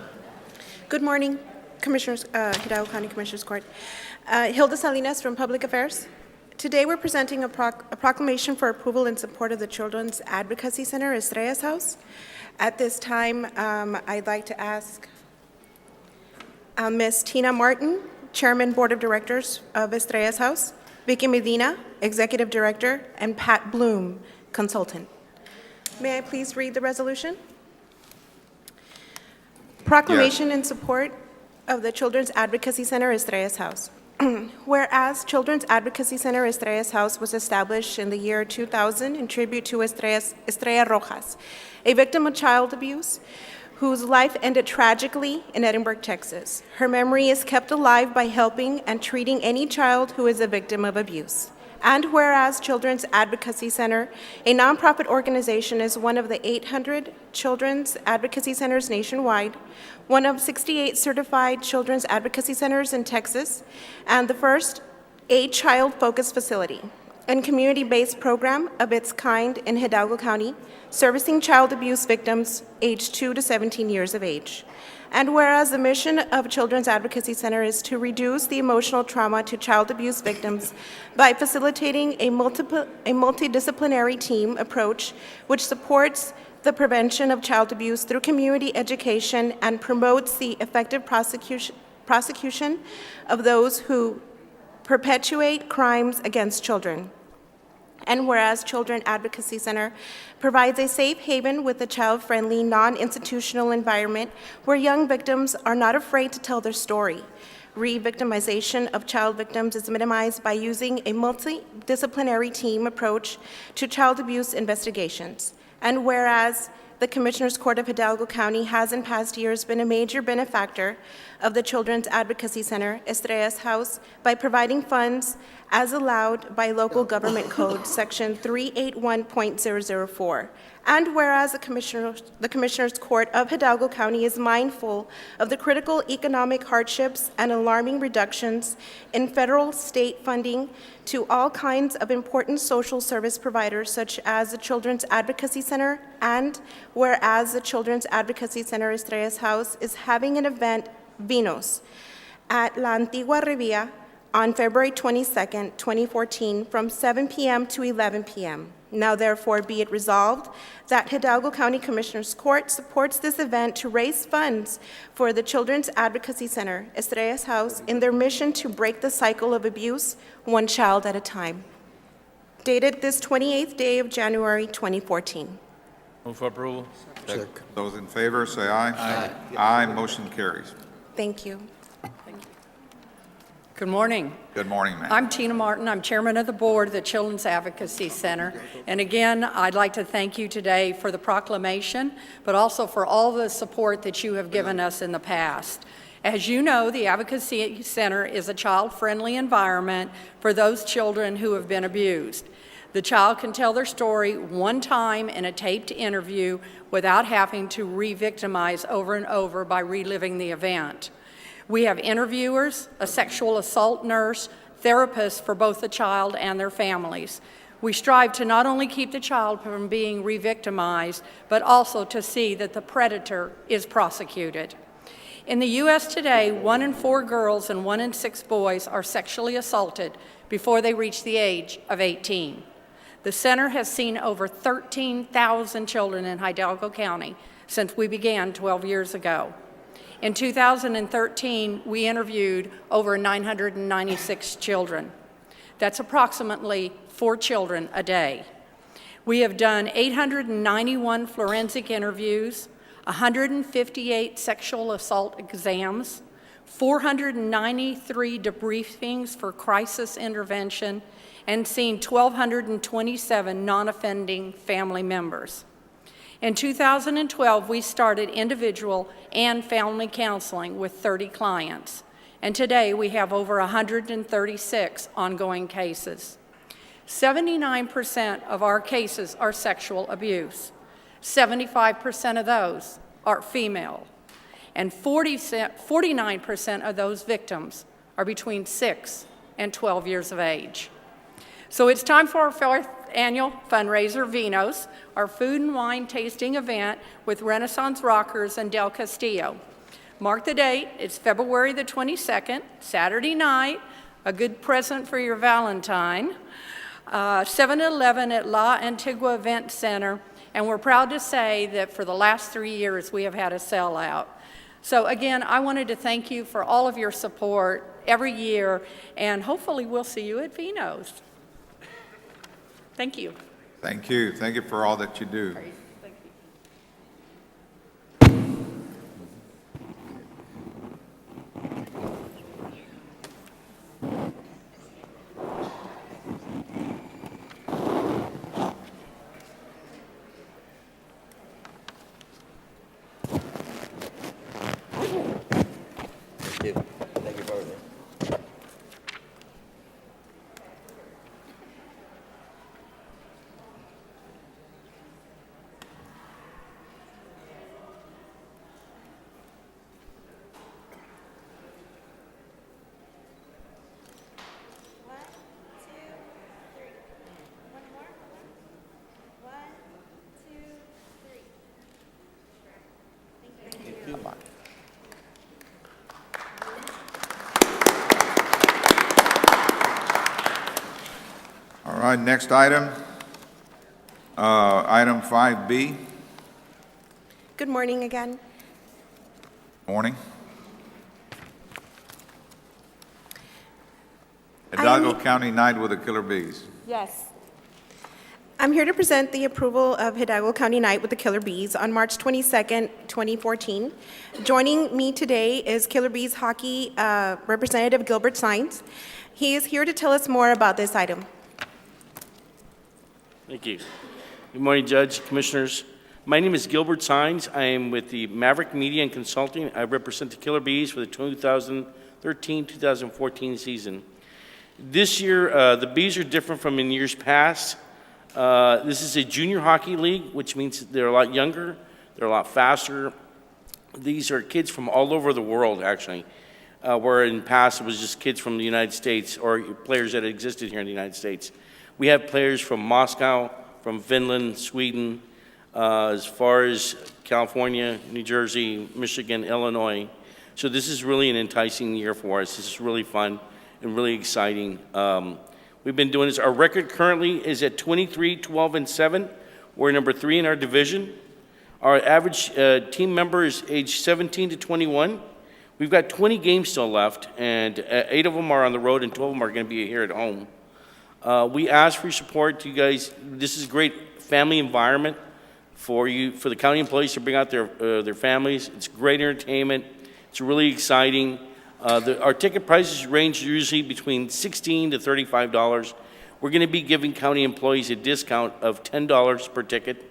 Good morning, Commissioners, Hidalgo County Commissioners Court. Hilda Salinas from Public Affairs. Today we're presenting a proclamation for approval in support of the Children's Advocacy Center, Estrella's House. At this time, I'd like to ask Ms. Tina Martin, Chairman, Board of Directors of Estrella's House, Vicky Medina, Executive Director, and Pat Bloom, Consultant. May I please read the resolution? Proclamation in support of the Children's Advocacy Center, Estrella's House. Whereas Children's Advocacy Center Estrella's House was established in the year 2000 in tribute to Estrella Rojas, a victim of child abuse whose life ended tragically in Edinburgh, Texas. Her memory is kept alive by helping and treating any child who is a victim of abuse. And whereas Children's Advocacy Center, a nonprofit organization, is one of the 800 children's advocacy centers nationwide, one of 68 certified children's advocacy centers in Texas, and the first child-focused facility and community-based program of its kind in Hidalgo County, servicing child abuse victims aged 2 to 17 years of age. And whereas the mission of Children's Advocacy Center is to reduce the emotional trauma to child abuse victims by facilitating a multidisciplinary team approach which supports the prevention of child abuse through community education and promotes the effective prosecution of those who perpetuate crimes against children. And whereas Children's Advocacy Center provides a safe haven with a child-friendly, non-institutional environment where young victims are not afraid to tell their story. Re-victimization of child victims is minimized by using a multidisciplinary team approach to child abuse investigations. And whereas the Commissioners Court of Hidalgo County has in past years been a major benefactor of the Children's Advocacy Center, Estrella's House, by providing funds as allowed by local government code section 381.004. And whereas the Commissioners Court of Hidalgo County is mindful of the critical economic hardships and alarming reductions in federal state funding to all kinds of important social service providers such as the Children's Advocacy Center, and whereas the Children's Advocacy Center Estrella's House is having an event, Vinos, at La Antigua Revilla on February 22nd, 2014, from 7 p.m. to 11 p.m. Now therefore be it resolved that Hidalgo County Commissioners Court supports this event to raise funds for the Children's Advocacy Center, Estrella's House, in their mission to break the cycle of abuse, one child at a time. Dated this 28th day of January, 2014. Move for approval. Second. Those in favor, say aye. Aye. Aye, motion carries. Thank you. Good morning. Good morning, ma'am. I'm Tina Martin. I'm chairman of the board of the Children's Advocacy Center. And again, I'd like to thank you today for the proclamation, but also for all the support that you have given us in the past. As you know, the Advocacy Center is a child-friendly environment for those children who have been abused. The child can tell their story one time in a taped interview without having to re-victimize over and over by reliving the event. We have interviewers, a sexual assault nurse, therapists for both the child and their families. We strive to not only keep the child from being re-victimized, but also to see that the predator is prosecuted. In the U.S. today, 1 in 4 girls and 1 in 6 boys are sexually assaulted before they reach the age of 18. The center has seen over 13,000 children in Hidalgo County since we began 12 years ago. In 2013, we interviewed over 996 children. That's approximately 4 children a day. We have done 891 forensic interviews, 158 sexual assault exams, 493 debriefings for crisis intervention, and seen 1,227 non-offending family members. In 2012, we started individual and family counseling with 30 clients, and today we have over 136 ongoing cases. 79% of our cases are sexual abuse. 75% of those are female, and 49% of those victims are between 6 and 12 years of age. So it's time for our 4th annual fundraiser, Vinos, our food and wine tasting event with Renaissance Rockers and Del Castillo. Mark the date, it's February the 22nd, Saturday night, a good present for your Valentine. 7-Eleven at La Antigua Event Center, and we're proud to say that for the last 3 years we have had a sellout. So again, I wanted to thank you for all of your support every year, and hopefully we'll see you at Vino's. Thank you. Thank you. Thank you for all that you do. Thank you. Thank you further. All right, next item, item 5B. Good morning again. Morning. Hidalgo County Night with the Killer Bees. Yes. I'm here to present the approval of Hidalgo County Night with the Killer Bees on March 22nd, 2014. Joining me today is Killer Bees hockey Representative Gilbert Saenz. He is here to tell us more about this item. Thank you. Good morning, Judge, Commissioners. My name is Gilbert Saenz. I am with the Maverick Media and Consulting. I represent the Killer Bees for the 2013-2014 season. This year, the Bees are different from in years past. This is a junior hockey league, which means they're a lot younger, they're a lot faster. These are kids from all over the world, actually, where in the past it was just kids from the United States or players that existed here in the United States. We have players from Moscow, from Finland, Sweden, as far as California, New Jersey, Michigan, Illinois. So this is really an enticing year for us. This is really fun and really exciting. We've been doing this. Our record currently is at 23, 12, and 7. We're number 3 in our division. Our average team member is age 17 to 21. We've got 20 games still left, and 8 of them are on the road, and 12 of them are going to be here at home. We ask for your support, you guys. This is a great family environment for you, for the county employees to bring out their families. It's great entertainment. It's really exciting. Our ticket prices range usually between $16 to $35. We're going to be giving county employees a discount of $10 per ticket,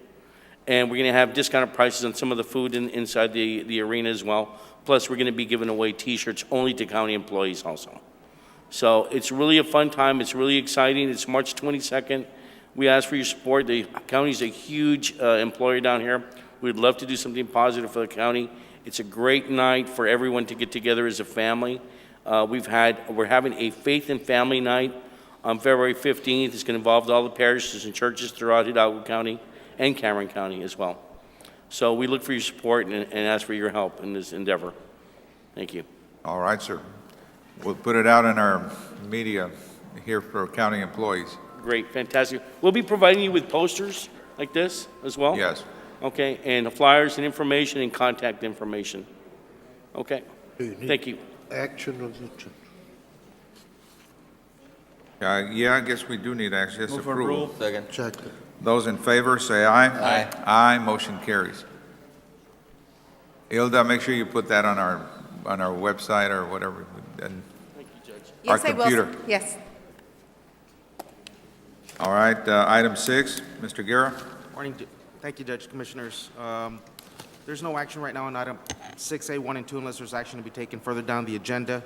and we're going to have discounted prices on some of the food inside the arena as well. Plus, we're going to be giving away T-shirts only to county employees also. So it's really a fun time. It's really exciting. It's March 22nd. We ask for your support. The county's a huge employer down here. We'd love to do something positive for the county. It's a great night for everyone to get together as a family. We're having a faith and family night on February 15th. It's going to involve all the parishes and churches throughout Hidalgo County and Cameron County as well. So we look for your support and ask for your help in this endeavor. Thank you. All right, sir. We'll put it out in our media here for county employees. Great, fantastic. We'll be providing you with posters like this as well? Yes. Okay, and flyers and information and contact information. Okay, thank you. Action of the Yeah, I guess we do need actually this approval. Second. Check. Those in favor, say aye. Aye. Aye, motion carries. Hilda, make sure you put that on our website or whatever, and our Yes, I will, computer. sir. Yes. All right, item 6, Mr. Guerra. Morning. Thank you, Judge, Commissioners. There's no action right now on item 6A, 1 and 2, unless there's action to be taken further down the agenda.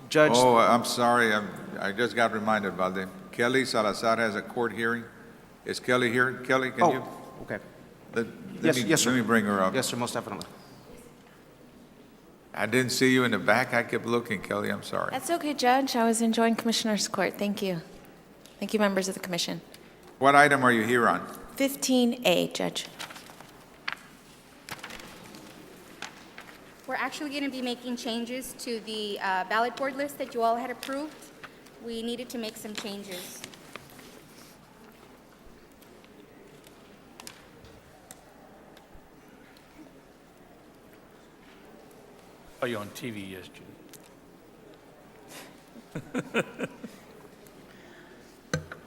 Judge, Oh, I'm sorry, I just got reminded about that. Kelly Salazar has a court hearing. Is Kelly here? Kelly, can you? okay. Let Yes, me- yes, sir. Let me bring her up. Yes, sir, most definitely. I didn't see you in the back. I kept looking, Kelly. I'm sorry. That's okay, Judge. I was enjoying Commissioner's Court. Thank you. Thank you, members of the commission. What item are you here on? 15A, Judge. We're actually going to be making changes to the ballot board list that you all had approved. We needed to make some changes. Oh, you're on TV, yes, Judy.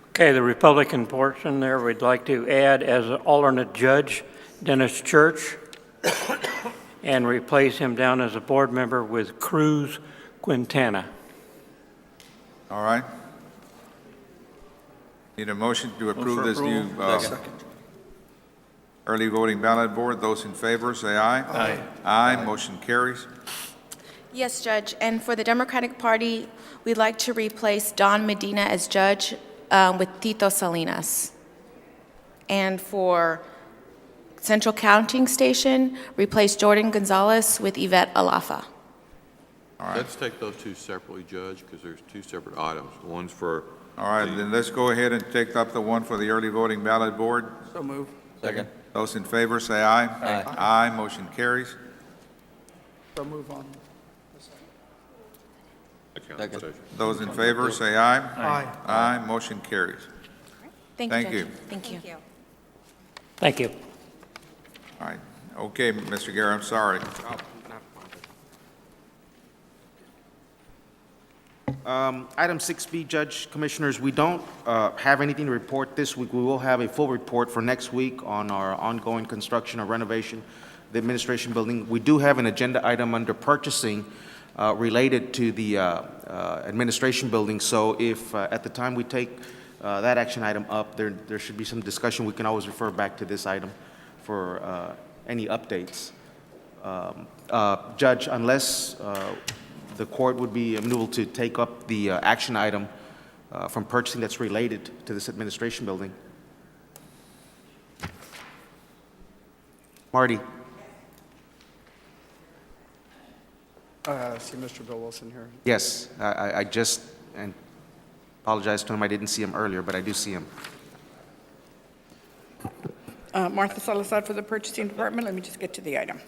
Okay, the Republican portion there, we'd like to add as an alternate judge Dennis Church and replace him down as a board member with Cruz Quintana. All right. Need a motion to approve this new early voting ballot board. Those in favor, say aye. Aye. Aye, motion carries. Yes, Judge. And for the Democratic Party, we'd like to replace Don Medina as judge with Tito Salinas. And for Central Counting Station, replace Jordan Gonzalez with Yvette Alafa. All right. Let's take those two separately, Judge, because there's two separate items. One's for, All right, then let's go ahead and take up the one for the early voting ballot board. So move. Second. Those in favor, say aye. Aye. Aye, motion carries. So move on. Second. Those in favor, say aye. Aye. Aye, motion carries. Thank Thank you, you. Judge. Thank you. Thank you. All right, okay, Mr. Guerra, I'm sorry. Item 6B, Judge, Commissioners, we don't have anything to report this week. We will have a full report for next week on our ongoing construction or renovation of the administration building. We do have an agenda item under purchasing related to the administration building. So if at the time we take that action item up, there should be some discussion. We can always refer back to this item for any updates. Judge, unless the court would be amenable to take up the action item from purchasing that's related to this administration building. Marty? See Mr. Bill Wilson here. Yes, I just, and apologize to him, I didn't see him earlier, but I do see him. Martha Salazar for the Purchasing Department. Let me just get to the item.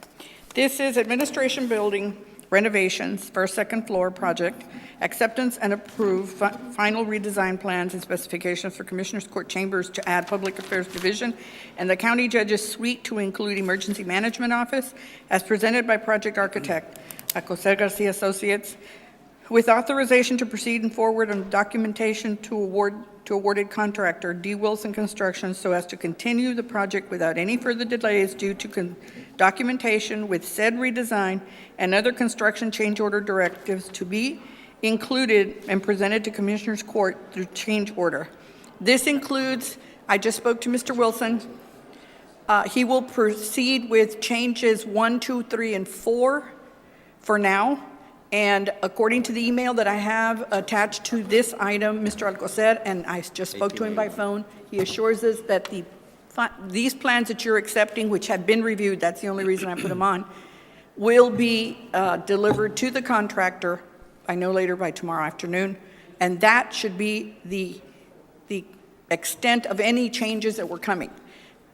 This is administration building renovations for a second floor project, acceptance and approve final redesign plans and specifications for Commissioners Court chambers to add Public Affairs Division and the County Judge's Suite to include Emergency Management Office, as presented by project architect Acosta Garcia Associates, with authorization to proceed and forward on documentation to awarded contractor D. Wilson Construction so as to continue the project without any further delays due to documentation with said redesign and other construction change order directives to be included and presented to Commissioners Court through change order. This includes, I just spoke to Mr. Wilson. He will proceed with changes 1, 2, 3, and 4 for now. And according to the email that I have attached to this item, Mr. Alcocer, and I just spoke to him by phone, he assures us that these plans that you're accepting, which have been reviewed, that's the only reason I put them on, will be delivered to the contractor, I know later by tomorrow afternoon, and that should be the extent of any changes that were coming.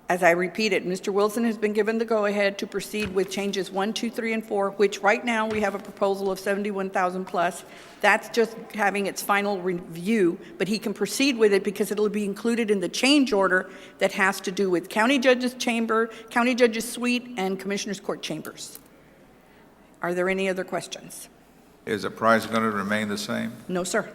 As I repeated, Mr. Wilson has been given the go-ahead to proceed with changes 1, 2, 3, and 4, which right now we have a proposal of $71,000 plus. That's just having its final review, but he can proceed with it because it'll be included in the change order that has to do with County Judge's Chamber, County Judge's Suite, and Commissioners Court Chambers. Are there any other questions? Is the price going to remain the same? No, sir.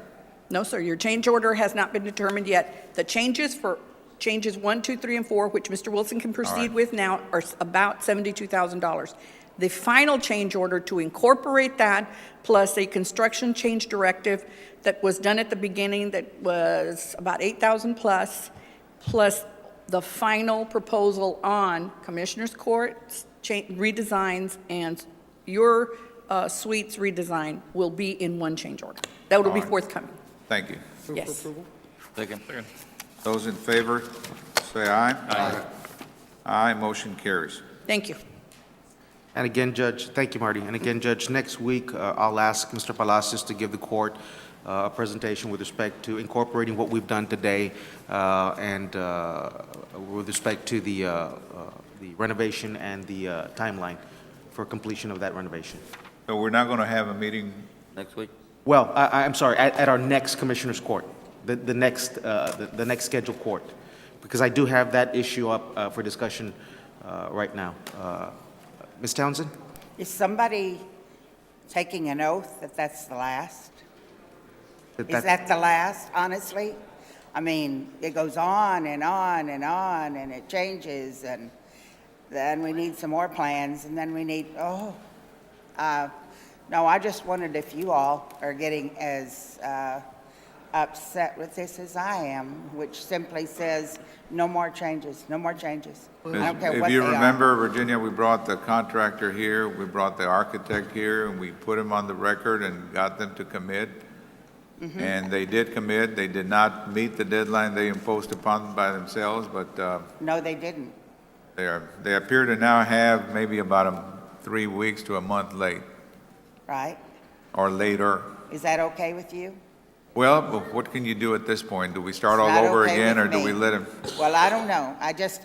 No, sir, your change order has not been determined yet. The changes for changes 1, 2, 3, and 4, which Mr. Wilson can proceed with now, are about $72,000. The final change order to incorporate that, plus a construction change directive that was done at the beginning that was about $8,000 plus the final proposal on Commissioners Court redesigns and your suites redesign will be in one change order. That will be forthcoming. Thank you. Yes. Second. Those in favor, say aye. Aye. Aye, motion carries. Thank you. And again, Judge, thank you, Marty. And again, Judge, next week, I'll ask Mr. Palacios to give the court a presentation with respect to incorporating what we've done today and with respect to the renovation and the timeline for completion of that renovation. So we're not going to have a meeting Next week? Well, I'm sorry, at our next Commissioners Court, the next scheduled court, because I do have that issue up for discussion right now. Ms. Townsend? Is somebody taking an oath that that's the last? Is that the last, honestly? I mean, it goes on and on and on, and it changes, and then we need some more plans, and then we need, no, I just wondered if you all are getting as upset with this as I am, which simply says, no more changes, no more changes. I don't care what If you they are. remember, Virginia, we brought the contractor here, we brought the architect here, and we put them on the record and got them to commit. Mm-hmm. And they did commit. They did not meet the deadline they imposed upon by themselves, but No, they didn't. they appear to now have maybe about 3 weeks to a month late, Right? or later. Is that okay with you? Well, but what can you do at this point? Do we start It's all not over okay again, with or do me. we let him? Well, I don't know. I just,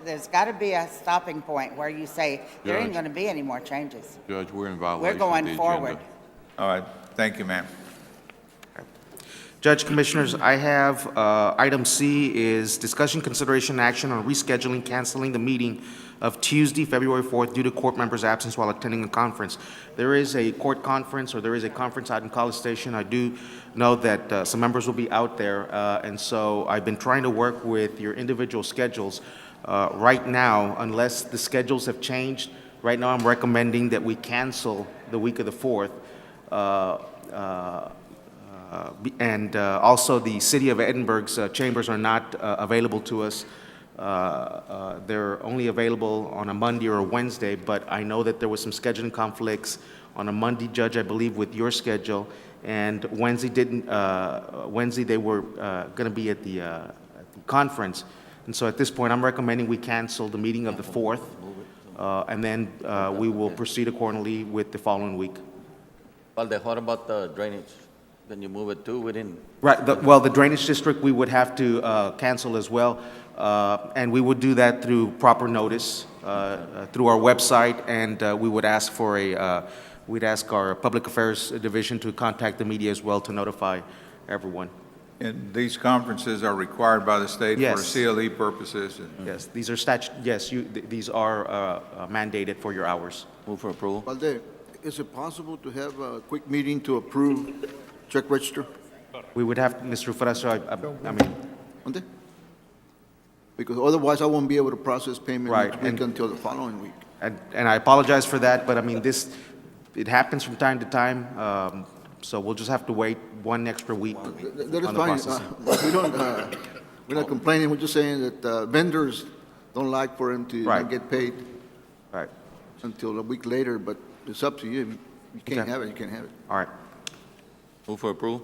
there's got to be a stopping point where you say, there ain't Judge. going to be any more changes. Judge, we're in violation We're of going the agenda. forward. All right, thank you, ma'am. Judge, Commissioners, I have item C is discussion, consideration, and action on rescheduling, canceling the meeting of Tuesday, February 4th due to court members' absence while attending a conference. There is a court conference, or there is a conference out in College Station. I do know that some members will be out there, and so I've been trying to work with your individual schedules. Right now, unless the schedules have changed, right now I'm recommending that we cancel the week of the 4th. And also, the City of Edinburgh's chambers are not available to us. They're only available on a Monday or a Wednesday, but I know that there was some scheduling conflicts on a Monday, Judge, I believe, with your schedule, and Wednesday didn't. Wednesday they were going to be at the conference, and so at this point, I'm recommending we cancel the meeting of the 4th, and then we will proceed accordingly with the following week. Well, what about the drainage? Can you move it too within? Right, well, the drainage district, we would have to cancel as well, and we would do that through proper notice, through our website, and we would ask for we'd ask our Public Affairs Division to contact the media as well to notify everyone. And these conferences are required by the state for Yes. CLE purposes. Yes, these are these are mandated for your hours. Move for approval. Valde, is it possible to have a quick meeting to approve check register? We would have, Mr. Fresco, I mean, Valde? Because otherwise I won't be able to process payment Right, next week and- until the following week. and I apologize for that, but I mean, it happens from time to time, so we'll just have to wait one extra week That is on the fine. processing. We don't, we're not complaining, we're just saying that vendors don't like for them to Right. not get paid Right, until a week later, but it's up to you. If you can't Okay. have it, you can't have it. all right. Move for approval.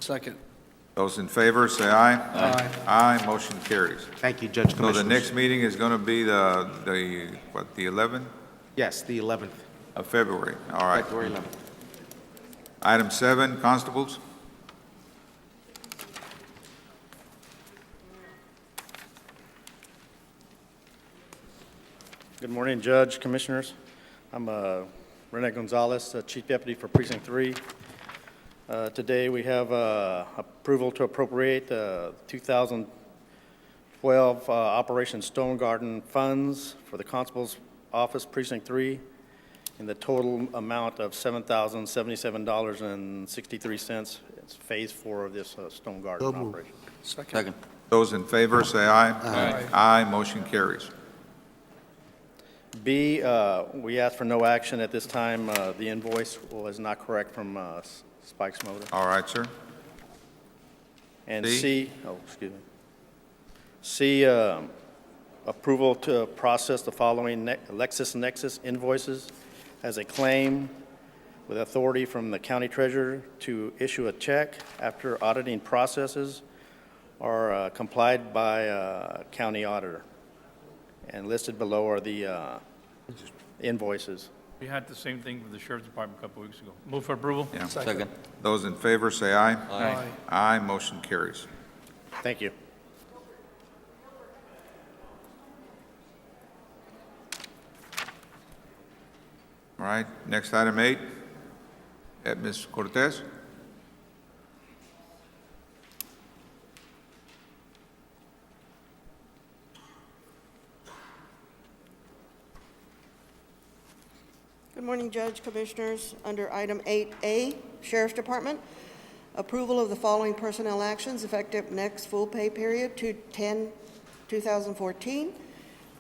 Second. Those in favor, say aye. Aye. Aye, motion carries. Thank you, Judge So the Commissioners. next meeting is going to be the 11th Yes, the 11th, of February? All right. February 11th. Item 7, constables. Good morning, Judge, Commissioners. I'm Rene Gonzalez, Chief Deputy for Precinct 3. Today, we have approval to appropriate 2012 Operation Stone Garden funds for the Constable's Office, Precinct 3, in the total amount of $7,077.63. It's Phase 4 of this stone garden So moved. operation. Second. Those in favor, say aye. Aye. Aye, motion carries. B, we asked for no action at this time. The invoice was not correct from Spike's Motor. All right, sir. And C? C, oh, excuse me. C, approval to process the following LexisNexis invoices as a claim with authority from the county treasurer to issue a check after auditing processes are complied by county auditor. And listed below are the invoices. We had the same thing with the sheriff's department a couple weeks ago. Move for approval? Yeah. Second. Those in favor, say aye. Aye. Aye, motion carries. Thank you. All right, next item 8. Ms. Cortez. Good morning, Judge, Commissioners. Under item 8A, Sheriff's Department, approval of the following personnel actions effective next full pay period to 10/2014,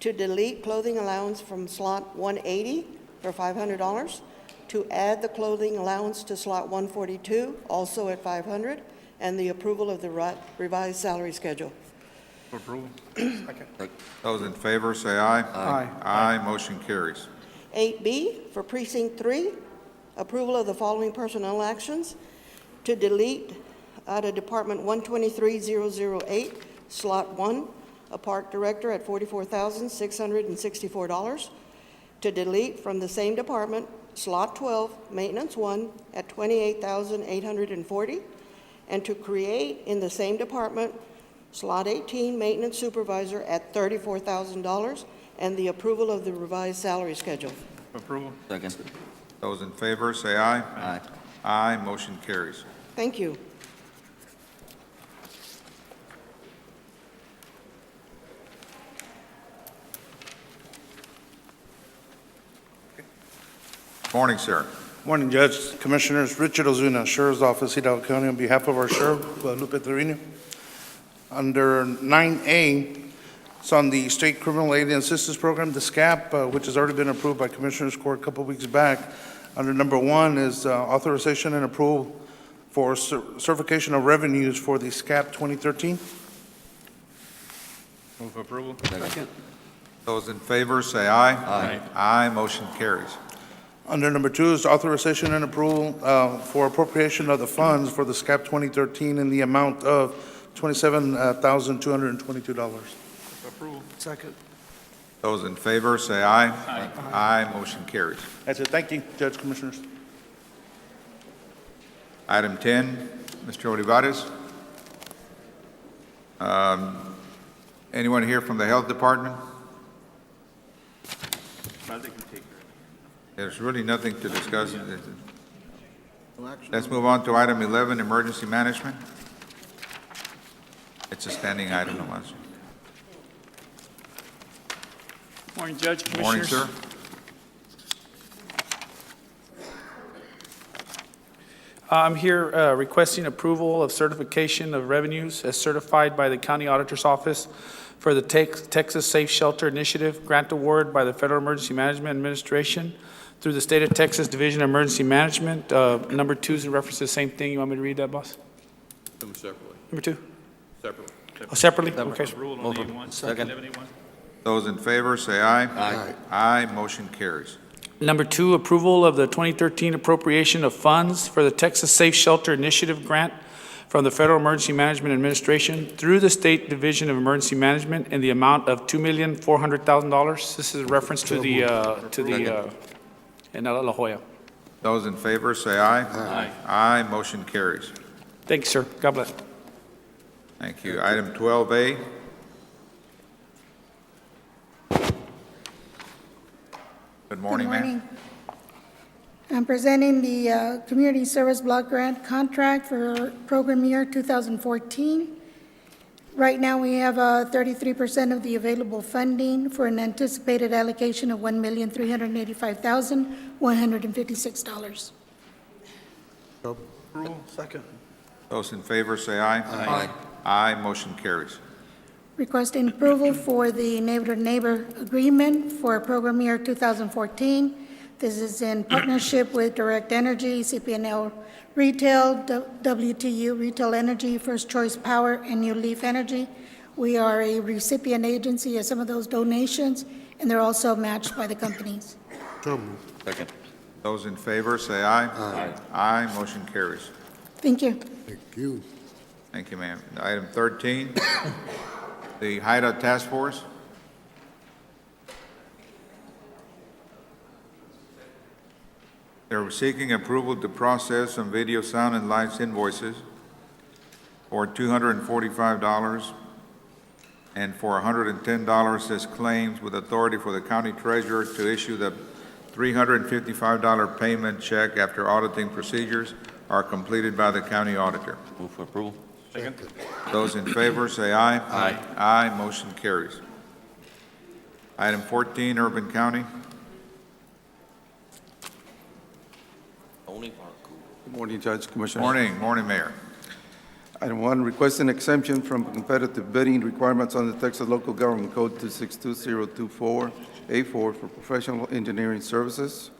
to delete clothing allowance from slot 180 for $500, to add the clothing allowance to slot 142, also at $500, and the approval of the revised salary schedule. For approval? Those in favor, say aye. Aye. Aye, motion carries. 8B for Precinct 3, approval of the following personnel actions: to delete out of Department 123,008, Slot 1, a park director at $44,664. To delete from the same department, Slot 12, Maintenance 1, at $28,840. And to create in the same department, Slot 18, Maintenance Supervisor at $34,000, and the approval of the revised salary schedule. Approval? Second. Those in favor, say aye. Aye. Aye, motion carries. Thank you. Morning, sir. Morning, Judge, Commissioners. Richard Ozuna, Sheriff's Office, Hidalgo County, on behalf of our Sheriff, Guadalupe Torino. Under 9A, it's on the State Criminal Aid and Assistance Program, the SCAP, which has already been approved by Commissioners Court a couple of weeks back. Under number 1 is authorization and approval for certification of revenues for the SCAP 2013. Move for approval? Second. Those in favor, say aye. Aye. Aye, motion carries. Under number 2 is authorization and approval for appropriation of the funds for the SCAP 2013 in the amount of $27,222. Approval? Second. Those in favor, say aye. Aye. Aye, motion carries. That's it. Thank you, Judge, Commissioners. Item 10, Mr. Olivares. Anyone here from the Health Department? There's really nothing to discuss. Let's move on to item 11, Emergency Management. It's a standing item, no answer. Morning, Judge, Morning, Commissioners. sir. I'm here requesting approval of certification of revenues as certified by the County Auditor's Office for the Texas Safe Shelter Initiative Grant Award by the Federal Emergency Management Administration through the State of Texas Division of Emergency Management. Number 2 is in reference to the same thing. You want me to read that, boss? Them separately. Number 2? Separately. Oh, separately? Okay. Approval on 8-1. Second. 11-8-1. Those in favor, say aye. Aye. Aye, motion carries. Number 2, approval of the 2013 appropriation of funds for the Texas Safe Shelter Initiative Grant from the Federal Emergency Management Administration through the State Division of Emergency Management in the amount of $2,400,000. This is a reference to the in La Jolla. Those in favor, say aye. Aye. Aye, motion carries. Thank you, sir. God bless. Thank you. Item 12A. Good morning, ma'am. I'm presenting the Community Service Block Grant Contract for program year 2014. Right now, we have 33% of the available funding for an anticipated allocation of $1,385,156. Approval. Second. Those in favor say aye. Aye. Aye, motion carries. Requesting approval for the neighbor-to-neighbor agreement for program year 2014. This is in partnership with Direct Energy, CP&L Retail, WTU Retail Energy, First Choice Power, and New Leaf Energy. We are a recipient agency of some of those donations, and they're also matched by the companies. So moved. Second. Those in favor say aye. Aye. Aye, motion carries. Thank you. Thank you. Thank you, ma'am. Item 13, the HIDA Task Force. They're seeking approval to process some video, sound, and lights invoices for $245 and for $110 as claims, with authority for the county treasurer to issue the $355 payment check after auditing procedures are completed by the county auditor. Move for approval. Second. Those in favor say aye. Aye. Aye, motion carries. Item 14, Urban County. Only Park. Good morning, Judge, Commissioners. Morning, Mayor. Item 1, requesting exemption from competitive bidding requirements under Texas Local Government Code 262024A4 for professional engineering services.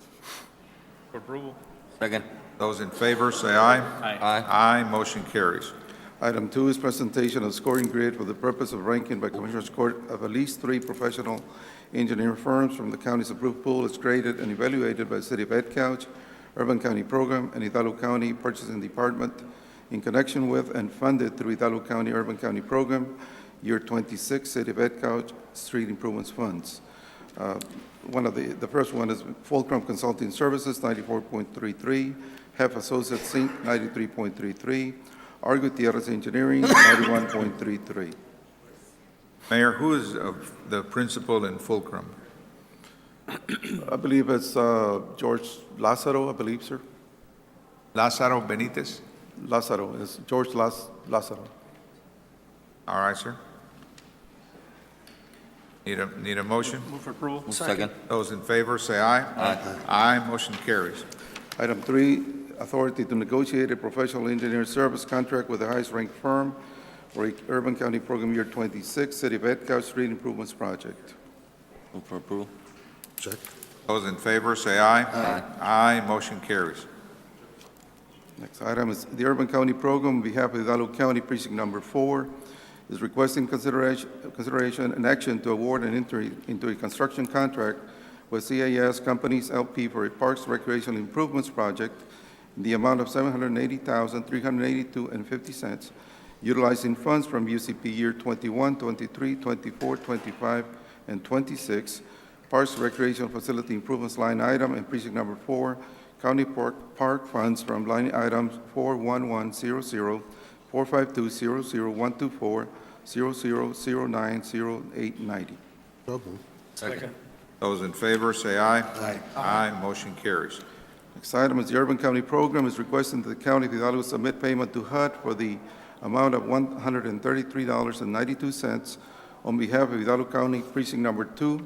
For approval. Second. Those in favor say aye. Aye. Aye, motion carries. Item 2 is presentation of scoring grid for the purpose of ranking by Commissioners Court of at least 3 professional engineering firms from the county's approved pool as graded and evaluated by the City of Edcouch, Urban County Program, and Hidalgo County Purchasing Department in connection with and funded through Hidalgo County Urban County Program, Year 26, City of Edcouch Street Improvements Funds. The first one is Fulcrum Consulting Services, 94.33, Hef Associates Inc., 93.33, R. Gutierrez Engineering, 91.33. Mayor, who is the principal in Fulcrum? I believe it's George Lázaro, I believe, sir. Lázaro Benitez? Lázaro, it's George Lázaro. All right, sir. Need a motion? Move for approval. Second. Those in favor say aye. Aye. Aye, motion carries. Item 3, authority to negotiate a professional engineering service contract with the highest ranked firm for Urban County Program Year 26, City of Edcouch Street Improvements Project. Move for approval. Check. Those in favor say aye. Aye. Aye, motion carries. Next item is the Urban County Program on behalf of Hidalgo County Precinct Number 4 is requesting consideration and action to award and enter into a construction contract with CAS Companies LP for a Parks Recreational Improvements Project in the amount of $780,382.50, utilizing funds from UCP Year 21, 23, 24, 25, and 26, Parks Recreational Facility Improvements line item, and Precinct Number 4, County Park funds from line items 41100, 45200, 124, 00090890. So moved. Second. Those in favor say aye. Aye. Aye, motion carries. Next item is the Urban County Program is requesting that the County of Hidalgo submit payment to HUD for the amount of $133.92 on behalf of Hidalgo County Precinct Number 2.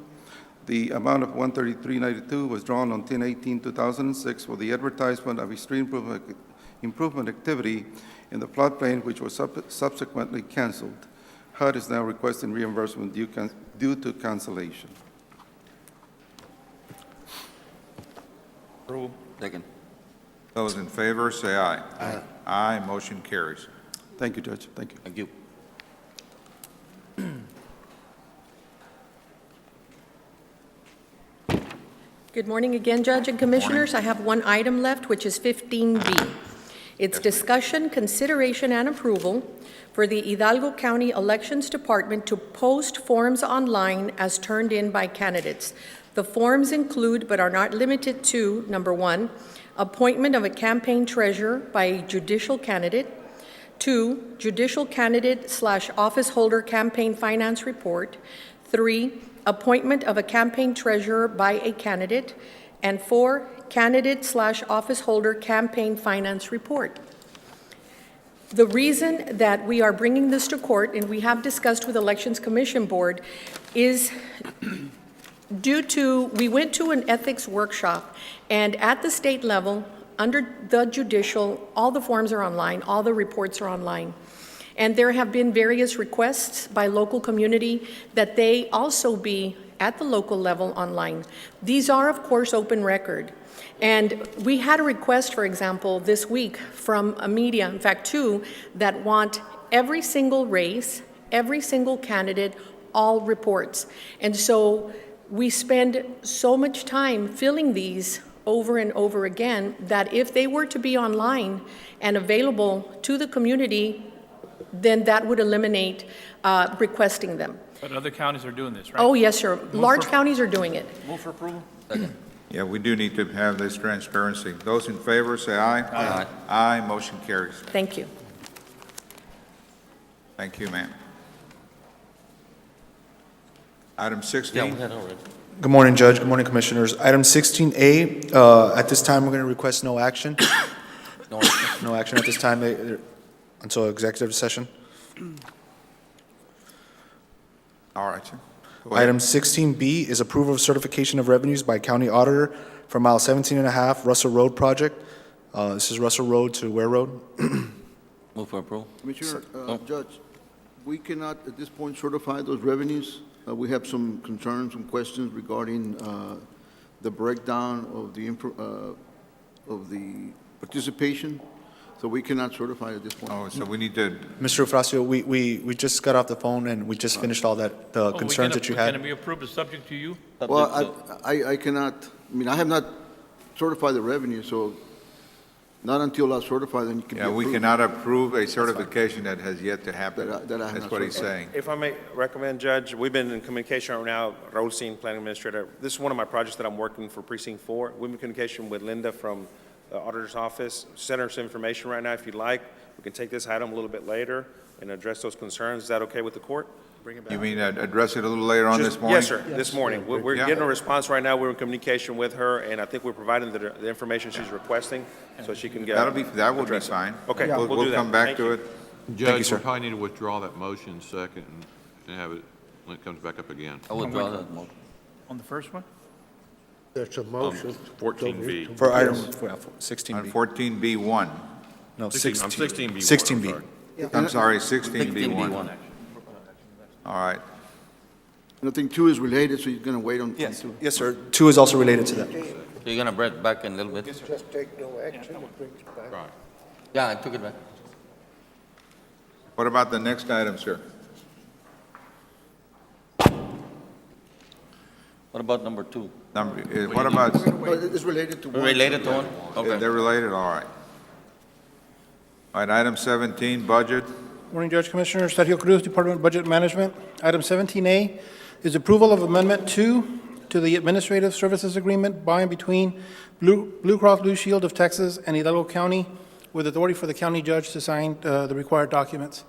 The amount of $133.92 was drawn on 10/18/2006 for the advertisement of a street improvement activity in the floodplain, which was subsequently canceled. HUD is now requesting reimbursement due to cancellation. Approval. Second. Those in favor say aye. Aye. Aye, motion carries. Thank you, Judge. Thank you. Thank you. Good morning again, Judge and Commissioners. I have one item left, which is 15B. It's discussion, consideration, and approval for the Hidalgo County Elections Department to post forms online as turned in by candidates. The forms include, but are not limited to, number 1, appointment of a campaign treasurer by a judicial candidate. 2, judicial candidate/office holder campaign finance report. 3, appointment of a campaign treasurer by a candidate. And 4, candidate/office holder campaign finance report. The reason that we are bringing this to court, and we have discussed with Elections Commission Board, is due to, we went to an ethics workshop, and at the state level, under the judicial, all the forms are online, all the reports are online. And there have been various requests by local community that they also be at the local level online. These are, of course, open record. And we had a request, for example, this week from a media, in fact, two, that want every single race, every single candidate, all reports. And so we spend so much time filling these over and over again that if they were to be online and available to the community, then that would eliminate requesting them. But other counties are doing this, right? Oh, yes, sir. Large counties are doing it. Move for approval? Yeah, we do need to have this transparency. Those in favor, say aye. Aye. Aye, motion carries. Thank you. Thank you, ma'am. Item 16. Good morning, Judge. Good morning, Commissioners. Item 16A, at this time, we're going to request no action. No action at this time until executive session. All right, sir. Go ahead. Item 16B is approval of certification of revenues by county auditor for mile 17.5 Russell Road project. This is Russell Road to Ware Road. Move for approval. Commissioner, Judge, we cannot at this point certify those revenues. We have some concerns, some questions regarding the breakdown of the participation, so we cannot certify at this point. Oh, so we need to, Mr. Ofracio, we just got off the phone and we just finished all that, the concerns that you had. Can it be approved as subject to you? Well, I cannot, I mean, I have not certified the revenue, so not until I certify, then you can be yeah, we approved. cannot approve a certification that has yet to happen. That I have That's not what he's certified. saying. If I may recommend, Judge, we've been in communication right now, Raul Singh, Planning Administrator. This is one of my projects that I'm working for Precinct 4. We've been in communication with Linda from the Auditor's Office. Send her some information right now if you'd like. We can take this item a little bit later and address those concerns. Is that okay with the court? Bring it back. You mean address it a little later on this morning? Yes, sir, this morning. We're Yeah. getting a response right now. We're in communication with her, and I think we're providing the information she's requesting so she can get. That would be address it. fine. Okay, We'll we'll do that. come back Thank to you. it. Judge, we probably need to withdraw that motion second and have it when it comes back up again. I withdraw that motion. On the first one? There's a motion. 14B. For item On 16B. 14B1. No, 16, I'm 16B1, I'm 16B. sorry. I'm sorry, 16B1. 16B1. All right. Nothing two is related, so you're going to wait on Yes, two. yes, sir. 2 is also related to that. So you're gonna bring it back in a little bit? Just take no action, it brings it back. Right. Yeah, I took it back. What about the next item, sir? What about number 2? What about, It's related to one. Related to one? Okay. they're related, all right. All right, item 17, budget. Morning, Judge Commissioner. Sergio Cruz, Department of Budget Management. Item 17A is approval of Amendment 2 to the Administrative Services Agreement by and between Blue Cross Blue Shield of Texas and Hidalgo County with authority for the county judge to sign the required documents.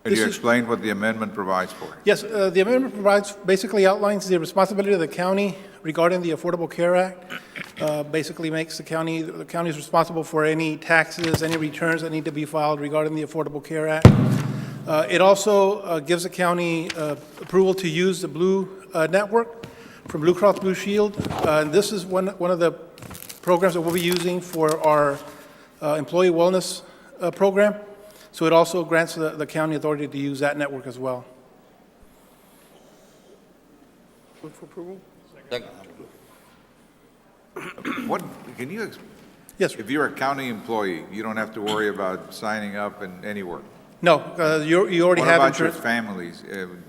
Could This you is- explain what the amendment provides for? Yes, the amendment basically outlines the responsibility of the county regarding the Affordable Care Act. Basically makes the county is responsible for any taxes, any returns that need to be filed regarding the Affordable Care Act. It also gives the county approval to use the Blue Network from Blue Cross Blue Shield. And this is one of the programs that we'll be using for our employee wellness program. So it also grants the county authority to use that network as well. Move for approval? Second. What, can you, Yes, if you're a county employee, you don't have to worry about signing up in anywhere. no, you already have What about your insurance. families?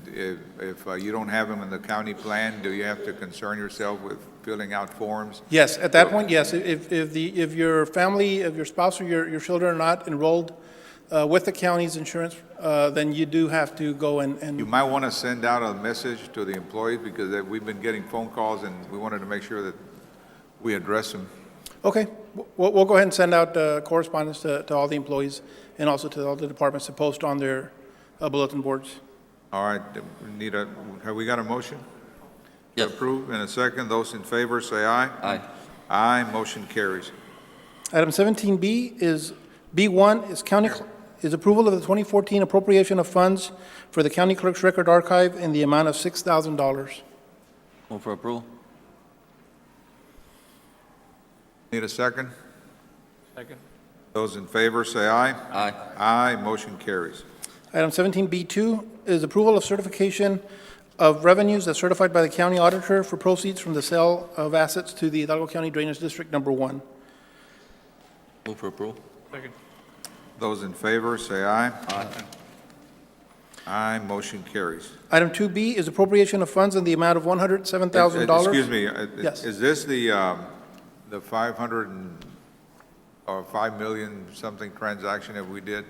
If you don't have them in the county plan, do you have to concern yourself with filling out forms? Yes, at that point, yes. If your family, if your spouse or your children are not enrolled with the county's insurance, then you do have to go You and, might want to send out a message to the employees because we've been getting phone calls and we wanted to make sure that we address them. okay, we'll go ahead and send out correspondence to all the employees and also to all the departments to post on their bulletin boards. All right, have we got a motion? Yes. To approve in a second. Those in favor, say aye. Aye. Aye, motion carries. Item 17B is, B1 is approval of the 2014 appropriation of funds for the county clerk's record archive in the amount of $6,000. Move for approval? Need a second? Second. Those in favor, say aye. Aye. Aye, motion carries. Item 17B2 is approval of certification of revenues as certified by the county auditor for proceeds from the sale of assets to the Hidalgo County Drainage District Number 1. Move for approval. Second. Those in favor, say aye. Aye. Aye, motion carries. Item 2B is appropriation of funds in the amount of $107,000. Excuse me, Yes. is this the 500 or 5 million something transaction that we did?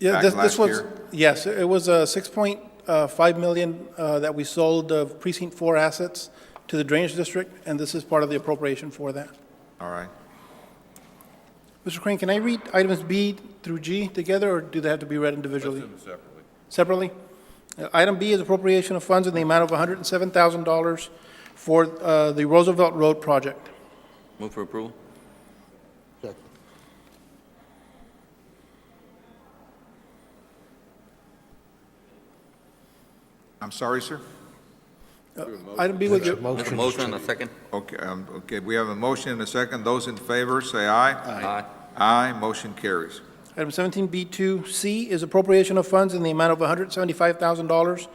Yeah, back this last was, year? yes, it was 6.5 million that we sold of Precinct 4 assets to the Drainage District, and this is part of the appropriation for that. All right. Mr. Crane, can I read items B through G together, or do they have to be read individually? Separately? Item B is appropriation of funds in the amount of $107,000 for the Roosevelt Road project. Move for approval. Second. I'm sorry, sir? Item B was, There's a motion and a second. Okay, we have a motion and a second. Those in favor, say aye. Aye. Aye, motion carries. item 17B2C is appropriation of funds in the amount of $175,000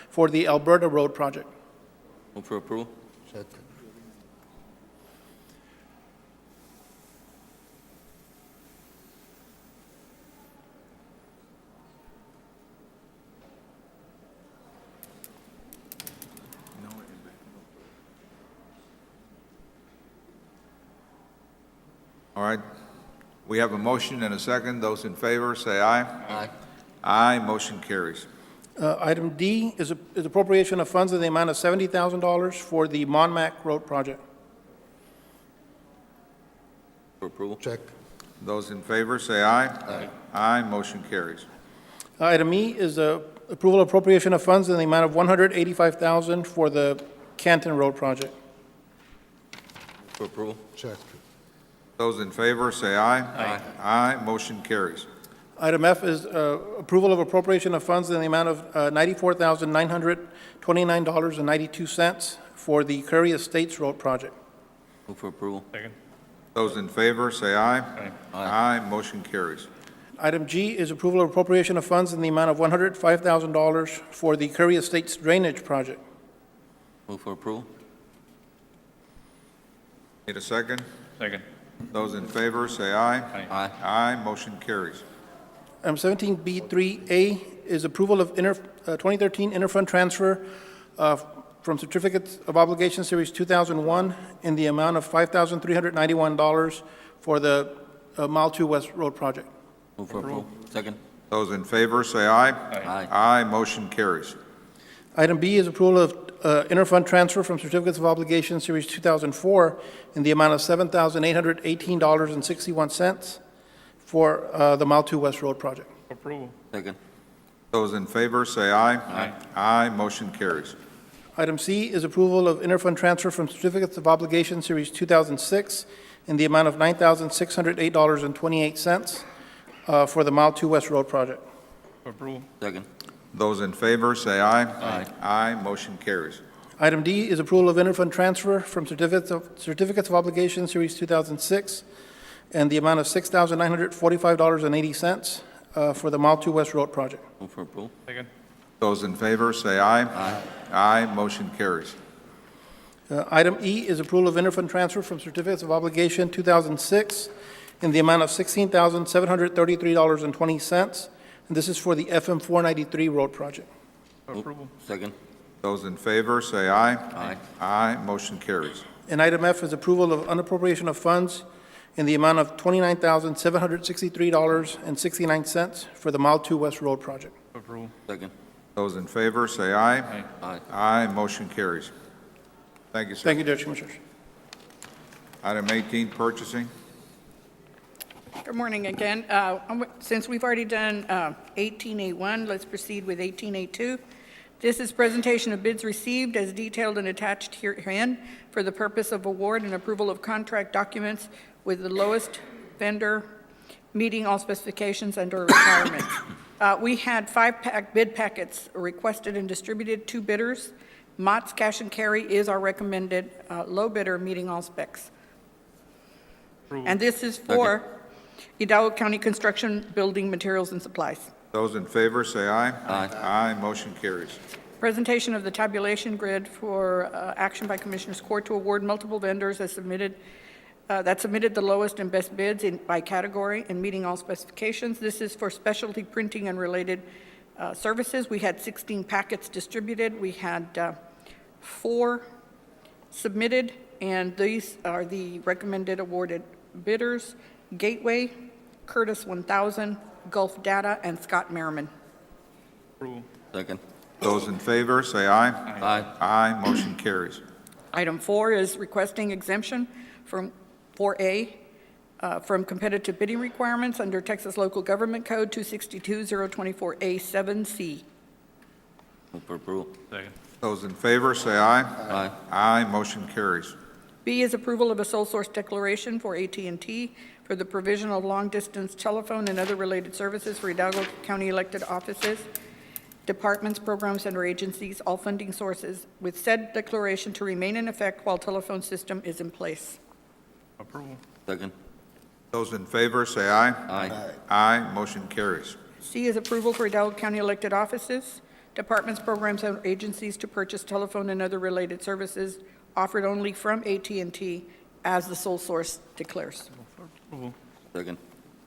for the Alberta Road project. Move for approval. Second. All right. We have a motion and a second. Those in favor, say aye. Aye. Aye, motion carries. Item D is appropriation of funds in the amount of $70,000 for the Monmac Road project. For approval. Check. Those in favor, say aye. Aye. Aye, motion carries. Item E is approval of appropriation of funds in the amount of $185,000 for the Canton Road project. For approval. Check. Those in favor, say aye. Aye. Aye, motion carries. Item F is approval of appropriation of funds in the amount of $94,929.92 for the Curry Estates Road project. Move for approval. Second. Those in favor, say aye. Aye. Aye, motion carries. Item G is approval of appropriation of funds in the amount of $105,000 for the Curry Estates Drainage project. Move for approval. Need a second? Second. Those in favor, say aye. Aye. Aye, motion carries. Item 17B3A is approval of 2013 interfund transfer from certificates of obligation series 2001 in the amount of $5,391 for the Mile 2 West Road project. Move for approval. Second. Those in favor, say aye. Aye. Aye, motion carries. Item B is approval of interfund transfer from certificates of obligation series 2004 in the amount of $7,818.61 for the Mile 2 West Road project. Approval. Second. Those in favor, say aye. Aye. Aye, motion carries. Item C is approval of interfund transfer from certificates of obligation series 2006 in the amount of $9,608.28 for the Mile 2 West Road project. Approval. Second. Those in favor, say aye. Aye. Aye, motion carries. Item D is approval of interfund transfer from certificates of obligation series 2006 and the amount of $6,945.80 for the Mile 2 West Road project. Move for approval. Second. Those in favor, say aye. Aye. Aye, motion carries. Item E is approval of interfund transfer from certificates of obligation 2006 in the amount of $16,733.20, and this is for the FM 493 road project. Approval. Second. Those in favor, say aye. Aye. Aye, motion carries. And item F is approval of unappropriation of funds in the amount of $29,763.69 for the Mile 2 West Road project. Approval. Second. Those in favor, say aye. Aye. Aye. Aye, motion carries. Thank you, sir. Thank you, Judge Commissioners. Item 18, purchasing. Good morning again. Since we've already done 18A1, let's proceed with 18A2. This is presentation of bids received as detailed and attached herein for the purpose of award and approval of contract documents with the lowest vendor meeting all specifications and/or requirements. We had 5 bid packets requested and distributed, 2 bidders. Mott's Cash and Carry is our recommended low bidder meeting all specs. Approval. And this is for Hidalgo County Construction Building Materials and Supplies. Those in favor, say aye. Aye. Aye, motion carries. Presentation of the tabulation grid for action by Commissioners Court to award multiple vendors as submitted, that submitted the lowest and best bids by category and meeting all specifications. This is for specialty printing and related services. We had 16 packets distributed. We had 4 submitted, and these are the recommended awarded bidders: Gateway, Curtis 1000, Gulf Data, and Scott Merriman. Second. Those in favor, say aye. Aye. Aye, motion carries. Item 4 is requesting exemption from 4A from competitive bidding requirements under Texas Local Government Code 262-024A-7C. Move for approval. Second. Those in favor, say aye. Aye. Aye, motion carries. B is approval of a sole source declaration for AT&T for the provision of long-distance telephone and other related services for Hidalgo County elected offices, departments, programs, and/or agencies, all funding sources, with said declaration to remain in effect while telephone system is in place. Approval. Second. Those in favor, say aye. Aye. Aye, motion carries. C is approval for Hidalgo County elected offices, departments, programs, and agencies to purchase telephone and other related services offered only from AT&T as the sole source declares. Approval. Second.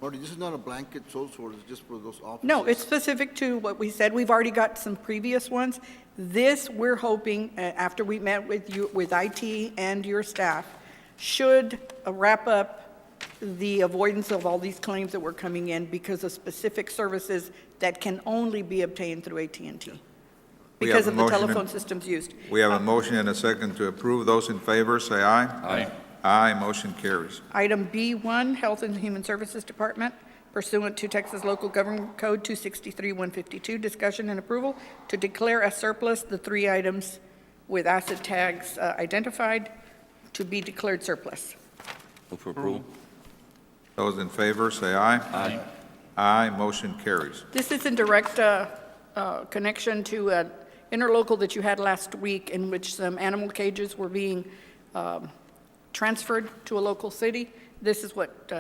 Marty, this is not a blanket sole source, it's just for those offices? No, it's specific to what we said. We've already got some previous ones. This, we're hoping, after we met with you, with IT and your staff, should wrap up the avoidance of all these claims that were coming in because of specific services that can only be obtained through AT&T We because have a of the motion telephone and- systems used. We have a motion and a second to approve. Those in favor, say aye. Aye. Aye, motion carries. Item B1, Health and Human Services Department, pursuant to Texas Local Government Code 263-152, discussion and approval to declare as surplus the 3 items with asset tags identified to be declared surplus. Move for approval. Those in favor, say aye. Aye. Aye, motion carries. This is in direct connection to an interlocal that you had last week in which some animal cages were being transferred to a local city. This is what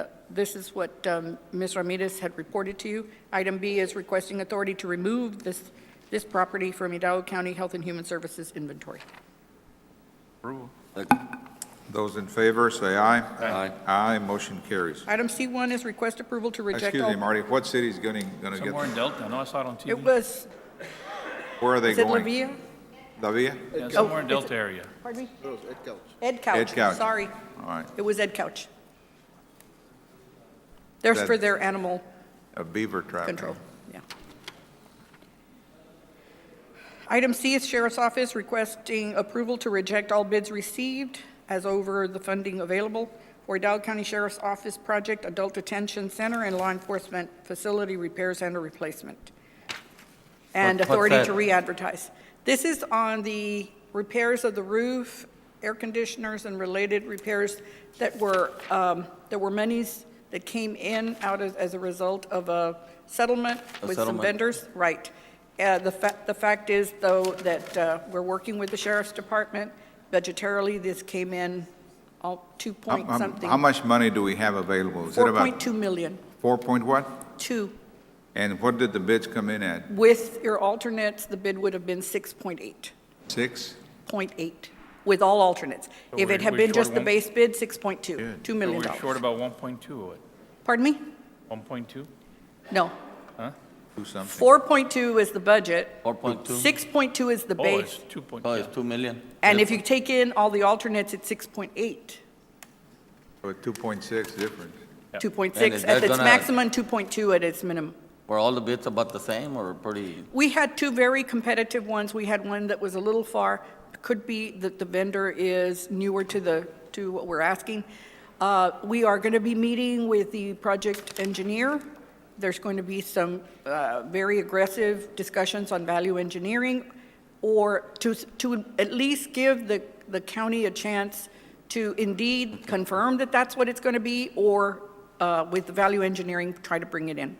Ms. Ramirez had reported to you. Item B is requesting authority to remove this property from Hidalgo County Health and Human Services inventory. Approval. Second. Those in favor, say aye. Aye. Aye, motion carries. Item C1 is request approval to reject Excuse me, all. Marty, what city's gonna get Somewhere in them? Delta. No, I saw it on TV. It was, Where are they is it La going? Villa? La Villa? Yeah, somewhere in Delta area. Pardon me? No, it's Ed Couch. Ed Couch. Ed Couch. Sorry, All right, it was Ed Couch. There's That- for their animal a beaver trap. control, yeah. Item C is Sheriff's Office requesting approval to reject all bids received as over the funding available for Hidalgo County Sheriff's Office project, Adult Detention Center, and Law Enforcement Facility repairs and or replacement. And What's authority that? to re-advertise. This is on the repairs of the roof, air conditioners, and related repairs that were monies that came in out as a result of a settlement with some settlement. vendors. Right. The fact is, though, that we're working with the Sheriff's Department. Budgetarily, this came in all 2 point something. How much money do we have available? Is it about 4.2 million. 4 point what? 2. And what did the bids come in at? With your alternates, the bid would have been 6.8. 6? 0.8 with all alternates. So If it had we're been short just the one- base bid, 6.2, $2 So million. we're short about 1.2 of it. Pardon me? 1.2? No. Huh? Do something. 4.2 is the budget. 4.2? 6.2 is the Oh, base. it's 2. Oh, it's 2 million. And if you take in all the alternates, it's 6.8. So 2.6 difference. 2.6 And at is that its gonna- maximum, 2.2 at its minimum. Were all the bids about the same or pretty? We had 2 very competitive ones. We had one that was a little far. Could be that the vendor is newer to what we're asking. We are going to be meeting with the project engineer. There's going to be some very aggressive discussions on value engineering, or to at least give the county a chance to indeed confirm that that's what it's going to be, or with the value engineering, try to bring it in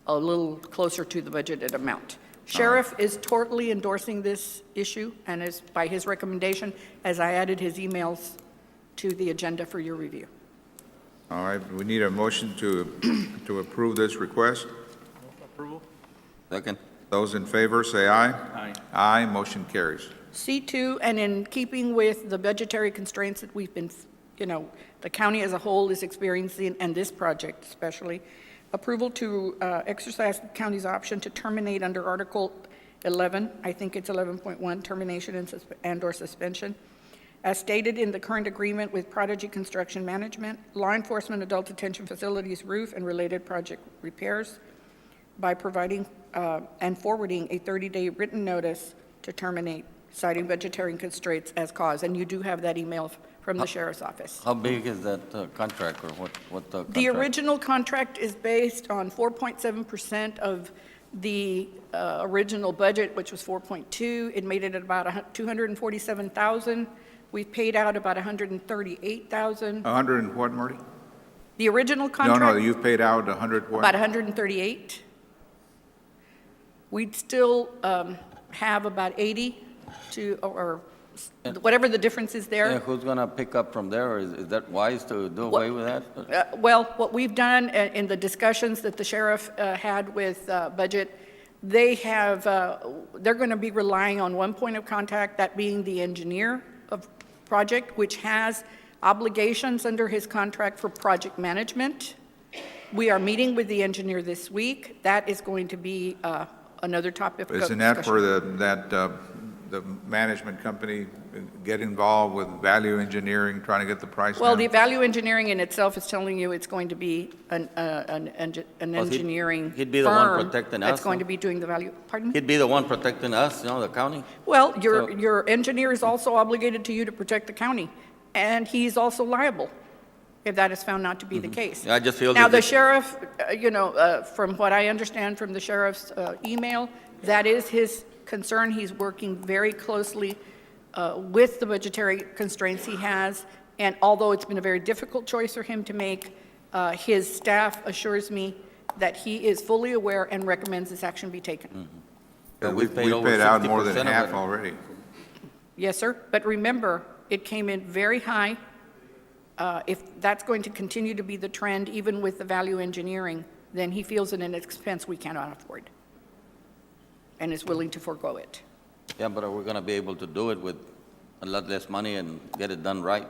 a little closer to the budgeted amount. Sheriff is totally endorsing this issue, and is by his recommendation, as I added his emails to the agenda for your review. All right, we need a motion to approve this request. Second. Those in favor, say aye. Aye. Aye, motion carries. C2, and in keeping with the budgetary constraints that we've been, the county as a whole is experiencing, and this project especially, approval to exercise the county's option to terminate under Article 11, I think it's 11.1, termination and/or suspension, as stated in the current agreement with Prodigy Construction Management, law enforcement adult detention facilities roof and related project repairs, by providing and forwarding a 30-day written notice to terminate, citing budgetary constraints as cause. And you do have that email from the sheriff's office. How big is that contract, or what the contract? The original contract is based on 4.7% of the original budget, which was 4.2. It made it at about 247,000. We've paid out about 138,000. 100 and what, Marty? The original No, contract. you've paid out 100 what? About 138. We'd still have about 80 to, or whatever the difference is there. Yeah, who's gonna pick up from there, or is that wise to do away with that? Well, what we've done in the discussions that the sheriff had with budget, they have, they're going to be relying on one point of contact, that being the engineer of project, which has obligations under his contract for project management. We are meeting with the engineer this week. That is going to be another topic of Isn't that for discussion. the management company get involved with value engineering, trying to get the price down? Well, the value engineering in itself is telling you it's going to be an engineering he'd be the one firm protecting that's us, going no? to be doing the value, pardon me? He'd be the one protecting us, the county? Well, So- your engineer is also obligated to you to protect the county, and he's also liable if that is found not to be the case. Yeah, I just feel Now, that the this- sheriff, from what I understand from the sheriff's email, that is his concern. He's working very closely with the budgetary constraints he has, and although it's been a very difficult choice for him to make, his staff assures me that he is fully aware and recommends this action be taken. Yeah, We've we've paid over paid out more than 60% of half it. already. Yes, sir, but remember, it came in very high. If that's going to continue to be the trend, even with the value engineering, then he feels it an expense we cannot afford and is willing to forego it. Yeah, but are we gonna be able to do it with a lot less money and get it done right?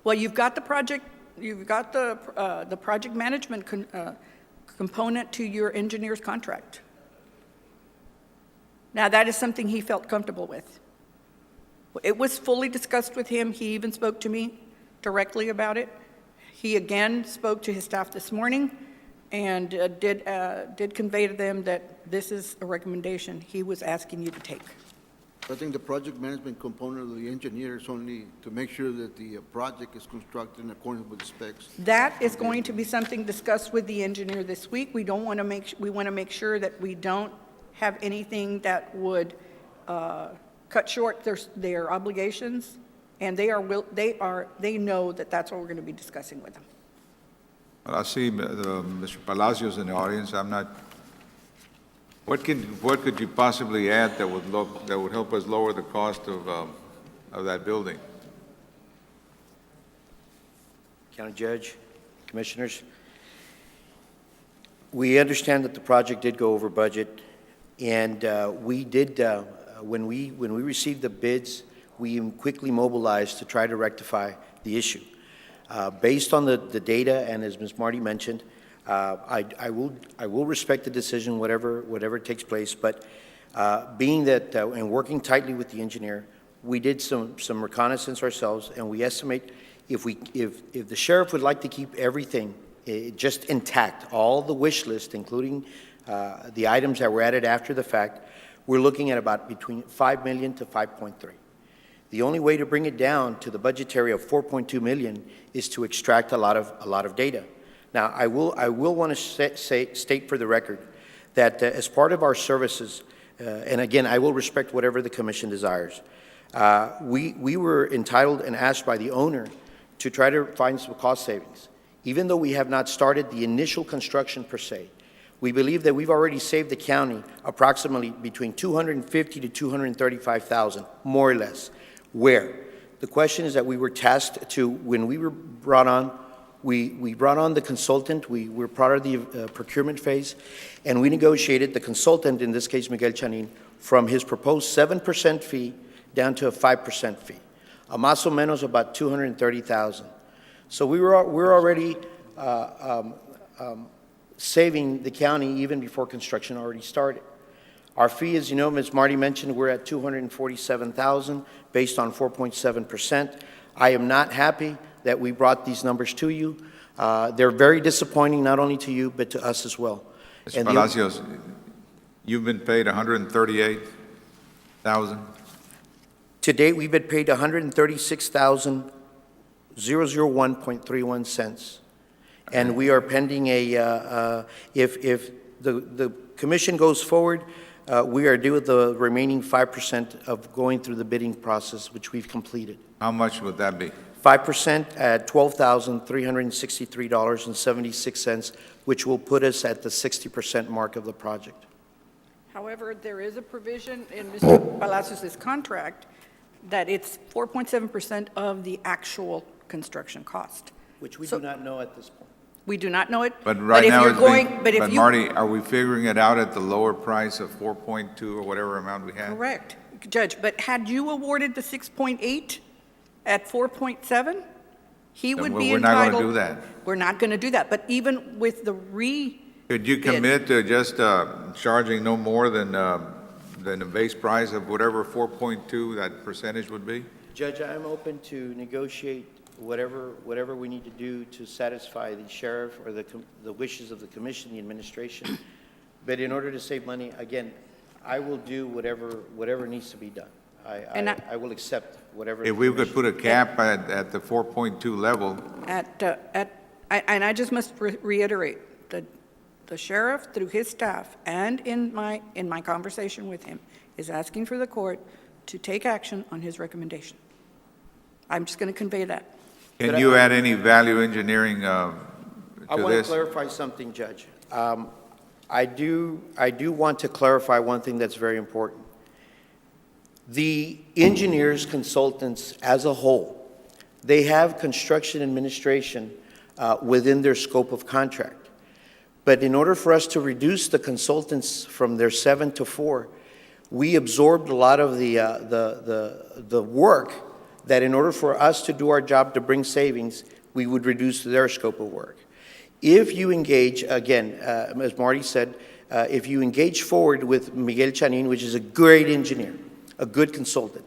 Well, you've got the project, you've got the project management component to your engineer's contract. Now, that is something he felt comfortable with. It was fully discussed with him. He even spoke to me directly about it. He again spoke to his staff this morning and did convey to them that this is a recommendation he was asking you to take. I think the project management component of the engineer is only to make sure that the project is constructed in accordance with the specs. That is going to be something discussed with the engineer this week. We want to make sure that we don't have anything that would cut short their obligations, and they know that that's what we're going to be discussing with them. Well, I see Mr. Palacios in the audience. I'm not, what could you possibly add that would help us lower the cost of that building? County Judge, Commissioners, we understand that the project did go over budget, and we did, when we received the bids, we quickly mobilized to try to rectify the issue. Based on the data, and as Ms. Marty mentioned, I will respect the decision, whatever takes place, but being that, and working tightly with the engineer, we did some reconnaissance ourselves, and we estimate if the sheriff would like to keep everything just intact, all the wish list, including the items that were added after the fact, we're looking at about between $5 million to 5.3. The only way to bring it down to the budgetary of 4.2 million is to extract a lot of data. Now, I will want to state for the record that as part of our services, and again, I will respect whatever the commission desires, we were entitled and asked by the owner to try to find some cost savings. Even though we have not started the initial construction per se, we believe that we've already saved the county approximately between $250,000 to $235,000, more or less. Where? The question is that we were tasked to, when we were brought on, We brought on the consultant, we were part of the procurement phase, and we negotiated the consultant, in this case Miguel Chanin, from his proposed 7% fee down to a 5% fee, más o menos about $230,000. So we're already saving the county even before construction already started. Our fee, as you know, Ms. Marty mentioned, we're at $247,000 based on 4.7%. I am not happy that we brought these numbers to you. They're very disappointing, not only to you, but to us as well. Mr. Palacios, you've been paid $138,000? To date, we've been paid $136,001.31 cents. And we are pending if the commission goes forward, we are due with the remaining 5% of going through the bidding process, which we've completed. How much would that be? 5% at $12,363.76, which will put us at the 60% mark of the project. However, there is a provision in Mr. Palacios' contract that it's 4.7% of the actual construction cost. Which we do not know at this point. We do not know it. But right now, if you're going, but if but you, Marty, are we figuring it out at the lower price of 4.2 or whatever amount we had? correct, Judge, but had you awarded the 6.8 at 4.7, he would be We're not entitled. going to do that. We're not going to do that, but even with the Could you commit to just charging no more than the base price of whatever 4.2 that percentage would be? Judge, I'm open to negotiate whatever we need to do to satisfy the sheriff or the wishes of the commission, the administration. But in order to save money, again, I will do whatever needs to be done. I will accept whatever. If we could put a cap at the 4.2 level, and I just must reiterate that the sheriff, through his staff, and in my conversation with him, is asking for the court to take action on his recommendation. I'm just going to convey that. can you add any value engineering I to want to this? clarify something, Judge. I do want to clarify one thing that's very important. The engineers, consultants as a whole, they have construction administration within their scope of contract. But in order for us to reduce the consultants from their 7 to 4, we absorbed a lot of the work that in order for us to do our job to bring savings, we would reduce their scope of work. If you engage, again, as Marty said, if you engage forward with Miguel Chanin, which is a great engineer, a good consultant,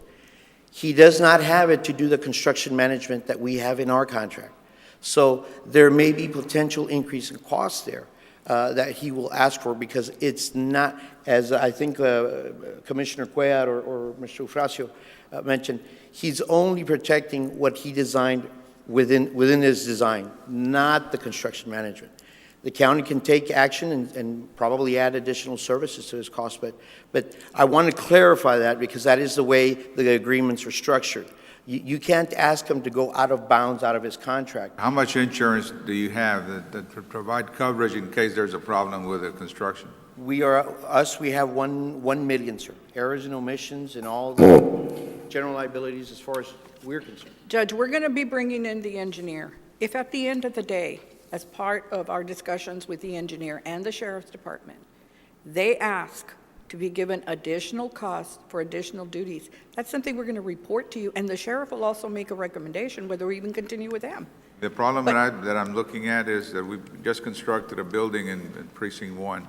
he does not have it to do the construction management that we have in our contract. So there may be potential increase in costs there that he will ask for, because it's not, as I think Commissioner Cuellar or Mr. Eufrasio mentioned, he's only protecting what he designed within his design, not the construction management. The county can take action and probably add additional services to his cost, but I want to clarify that because that is the way the agreements are structured. You can't ask him to go out of bounds out of his contract. How much insurance do you have that provide coverage in case there's a problem with the construction? We have 1 million, sir. Errors and omissions and all the general liabilities as far as we're concerned. Judge, we're going to be bringing in the engineer. If at the end of the day, as part of our discussions with the engineer and the sheriff's department, they ask to be given additional costs for additional duties, that's something we're going to report to you, and the sheriff will also make a recommendation whether we even continue with them. The problem that I'm looking at is that we've just constructed a building in Precinct 1,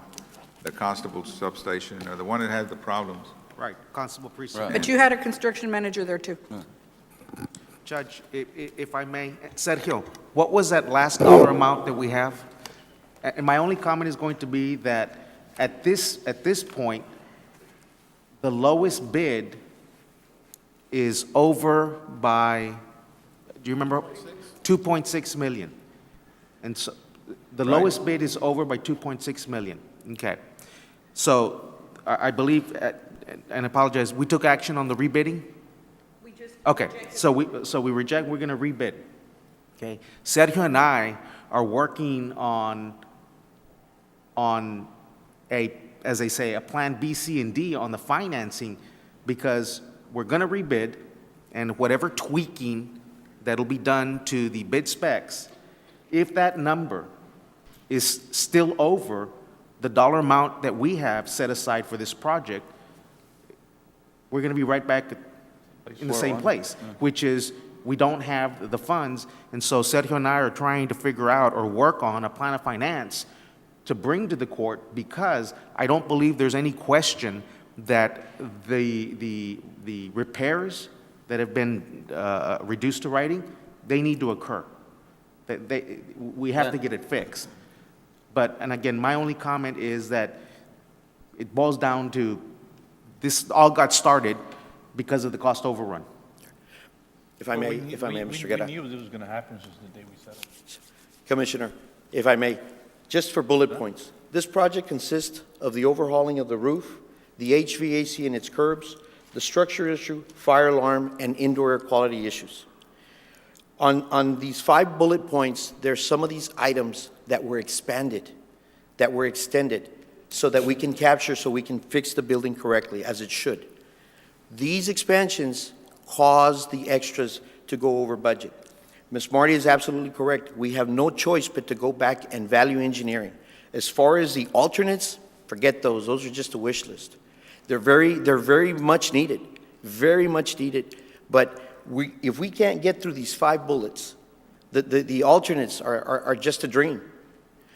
the Constable Substation, or the one that had the problems. Right, Constable Precinct. But you had a construction manager there, too. Judge, if I may, Sergio, what was that last dollar amount that we have? And my only comment is going to be that at this point, the lowest bid is over by, do you remember? 2.6 million. And so the lowest bid is over by 2.6 million. Okay. So I believe, and I apologize, we took action on the rebidding? Okay, so we reject, we're going to rebid. Okay, Sergio and I are working on a, as they say, a plan B, C, and D on the financing, because we're going to rebid, and whatever tweaking that'll be done to the bid specs if that number is still over the dollar amount that we have set aside for this project, we're going to be right back in the same place, which is we don't have the funds. And so Sergio and I are trying to figure out or work on a plan of finance to bring to the court, because I don't believe there's any question that the repairs that have been reduced to writing, they need to occur. We have to get it fixed. But, and again, my only comment is that it boils down to, this all got started because of the cost overrun. If I may, Mr. Guerra. We knew this was going to happen since the day we settled. Commissioner, if I may, just for bullet points, this project consists of the overhauling of the roof, the HVAC and its curbs, the structure issue, fire alarm, and indoor air quality issues. On these 5 bullet points, there's some of these items that were expanded, that were extended, so that we can capture, so we can fix the building correctly, as it should. These expansions cause the extras to go over budget. Ms. Marty is absolutely correct. We have no choice but to go back and value engineering. As far as the alternates, forget those. Those are just a wish list. They're very much needed, but if we can't get through these 5 bullets, the alternates are just a dream.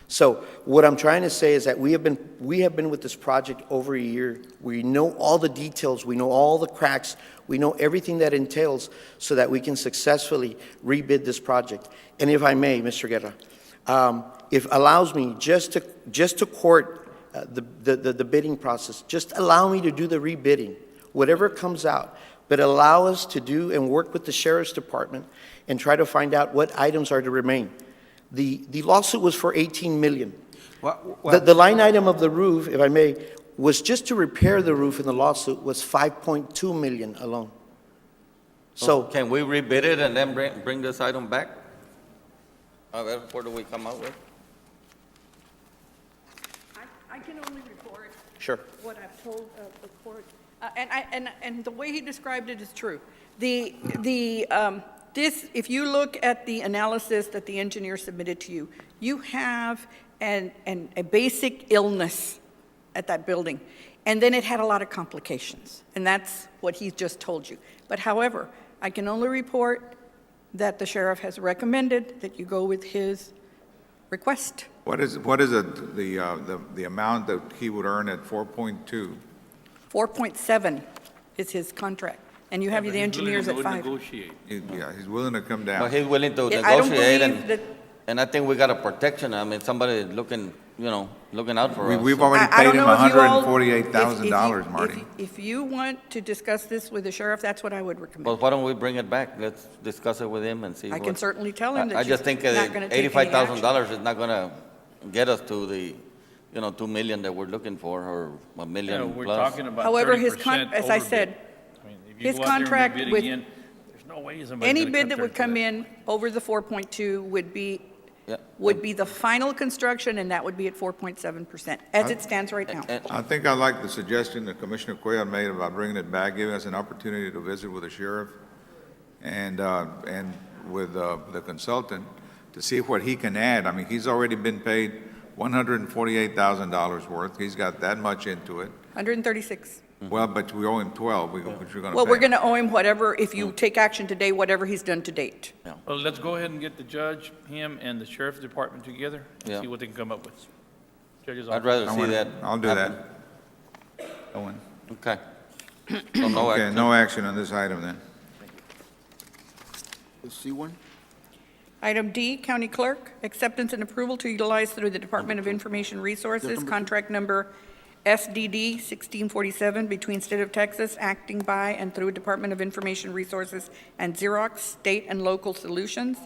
So what I'm trying to say is that we have been with this project over a year. We know all the details, we know all the cracks, we know everything that entails, so that we can successfully rebid this project. And if I may, Mr. Guerra, if allows me just to court the bidding process, just allow me to do the rebidding, whatever comes out, but allow us to do and work with the Sheriff's Department and try to find out what items are to remain. The lawsuit was for $18 million. The line item of the roof, if I may, was just to repair the roof in the lawsuit was $5.2 million alone. So can we rebid it and then bring this item back? What do we come up with? I can only report sure. what I've told the court. And the way he described it is true. If you look at the analysis that the engineer submitted to you, you have a basic illness at that building. And then it had a lot of complications. And that's what he's just told you. But however, I can only report that the sheriff has recommended that you go with his request. What is the amount that he would earn at 4.2? 4.7 is his contract. And you have the engineers at 5. Yeah, he's willing to come down. But he's willing to Yeah, I don't negotiate, believe that- and I think we got a protection. I mean, somebody looking out for us. We've already I paid don't him know if you all- $148,000, Marty. If you want to discuss this with the sheriff, that's what I would recommend. Well, why don't we bring it back? Let's discuss it with him and see. I can certainly tell him that I you're just think not going to take any action. $85,000 is not going to get us to the, $2 million that we're looking for, or $1 million We're plus. talking about However, 30% as I overbid. said, I mean, if you his go out there and contract rebid with again, there's no way somebody's any gonna bid that would compare come to in over the 4.2 would be Yeah. the final construction, and that would be at 4.7%, as it stands right now. I think I like the suggestion that Commissioner Cuellar made about bringing it back, giving us an opportunity to visit with the sheriff and with the consultant to see what he can add. I mean, he's already been paid $148,000 worth. He's got that much into it. 136. Well, but we owe him 12, which you're going to pay. Well, we're going to owe him whatever, if you take action today, whatever he's done to date. Well, let's go ahead and get the judge, him, and the sheriff's department together and Yeah. see what they can come up with. Judge's I'd office. rather see that. I'll do that. Owen. Okay. So no Okay, action. no action on this item then. C1? Item D, County Clerk, acceptance and approval to utilize through the Department of Information Resources, contract number SDD 1647 between State of Texas, acting by and through Department of Information Resources and Xerox State and Local Solutions,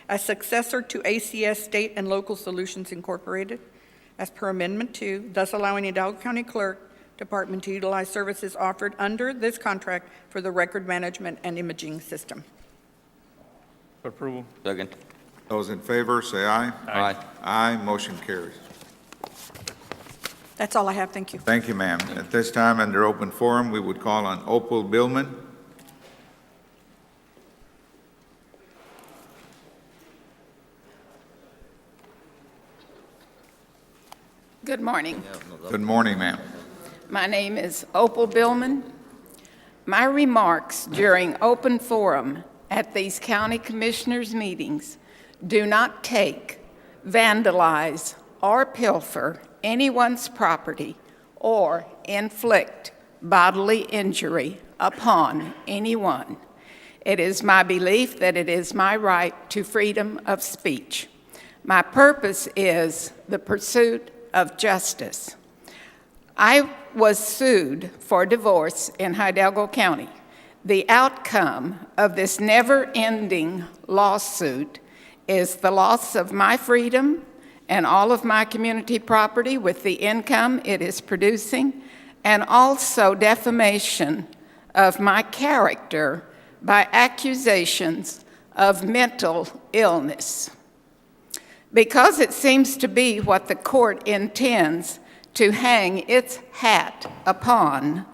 as successor to ACS State and Local Solutions Incorporated, as per Amendment 2, thus allowing Hidalgo County Clerk Department to utilize services offered under this contract for the record management and imaging system. For approval. Second. Those in favor, say aye. Aye. Aye, motion carries. That's all I have. Thank you. Thank you, ma'am. At this time, under open forum, we would call on Opal Billman. Good morning. Good morning, ma'am. My name is Opal Billman. My remarks during open forum at these county commissioners' meetings do not take, vandalize, or pilfer anyone's property or inflict bodily injury upon anyone. It is my belief that it is my right to freedom of speech. My purpose is the pursuit of justice. I was sued for divorce in Hidalgo County. The outcome of this never-ending lawsuit is the loss of my freedom and all of my community property with the income it is producing, and also defamation of my character by accusations of mental illness. Because it seems to be what the court intends to hang its hat upon,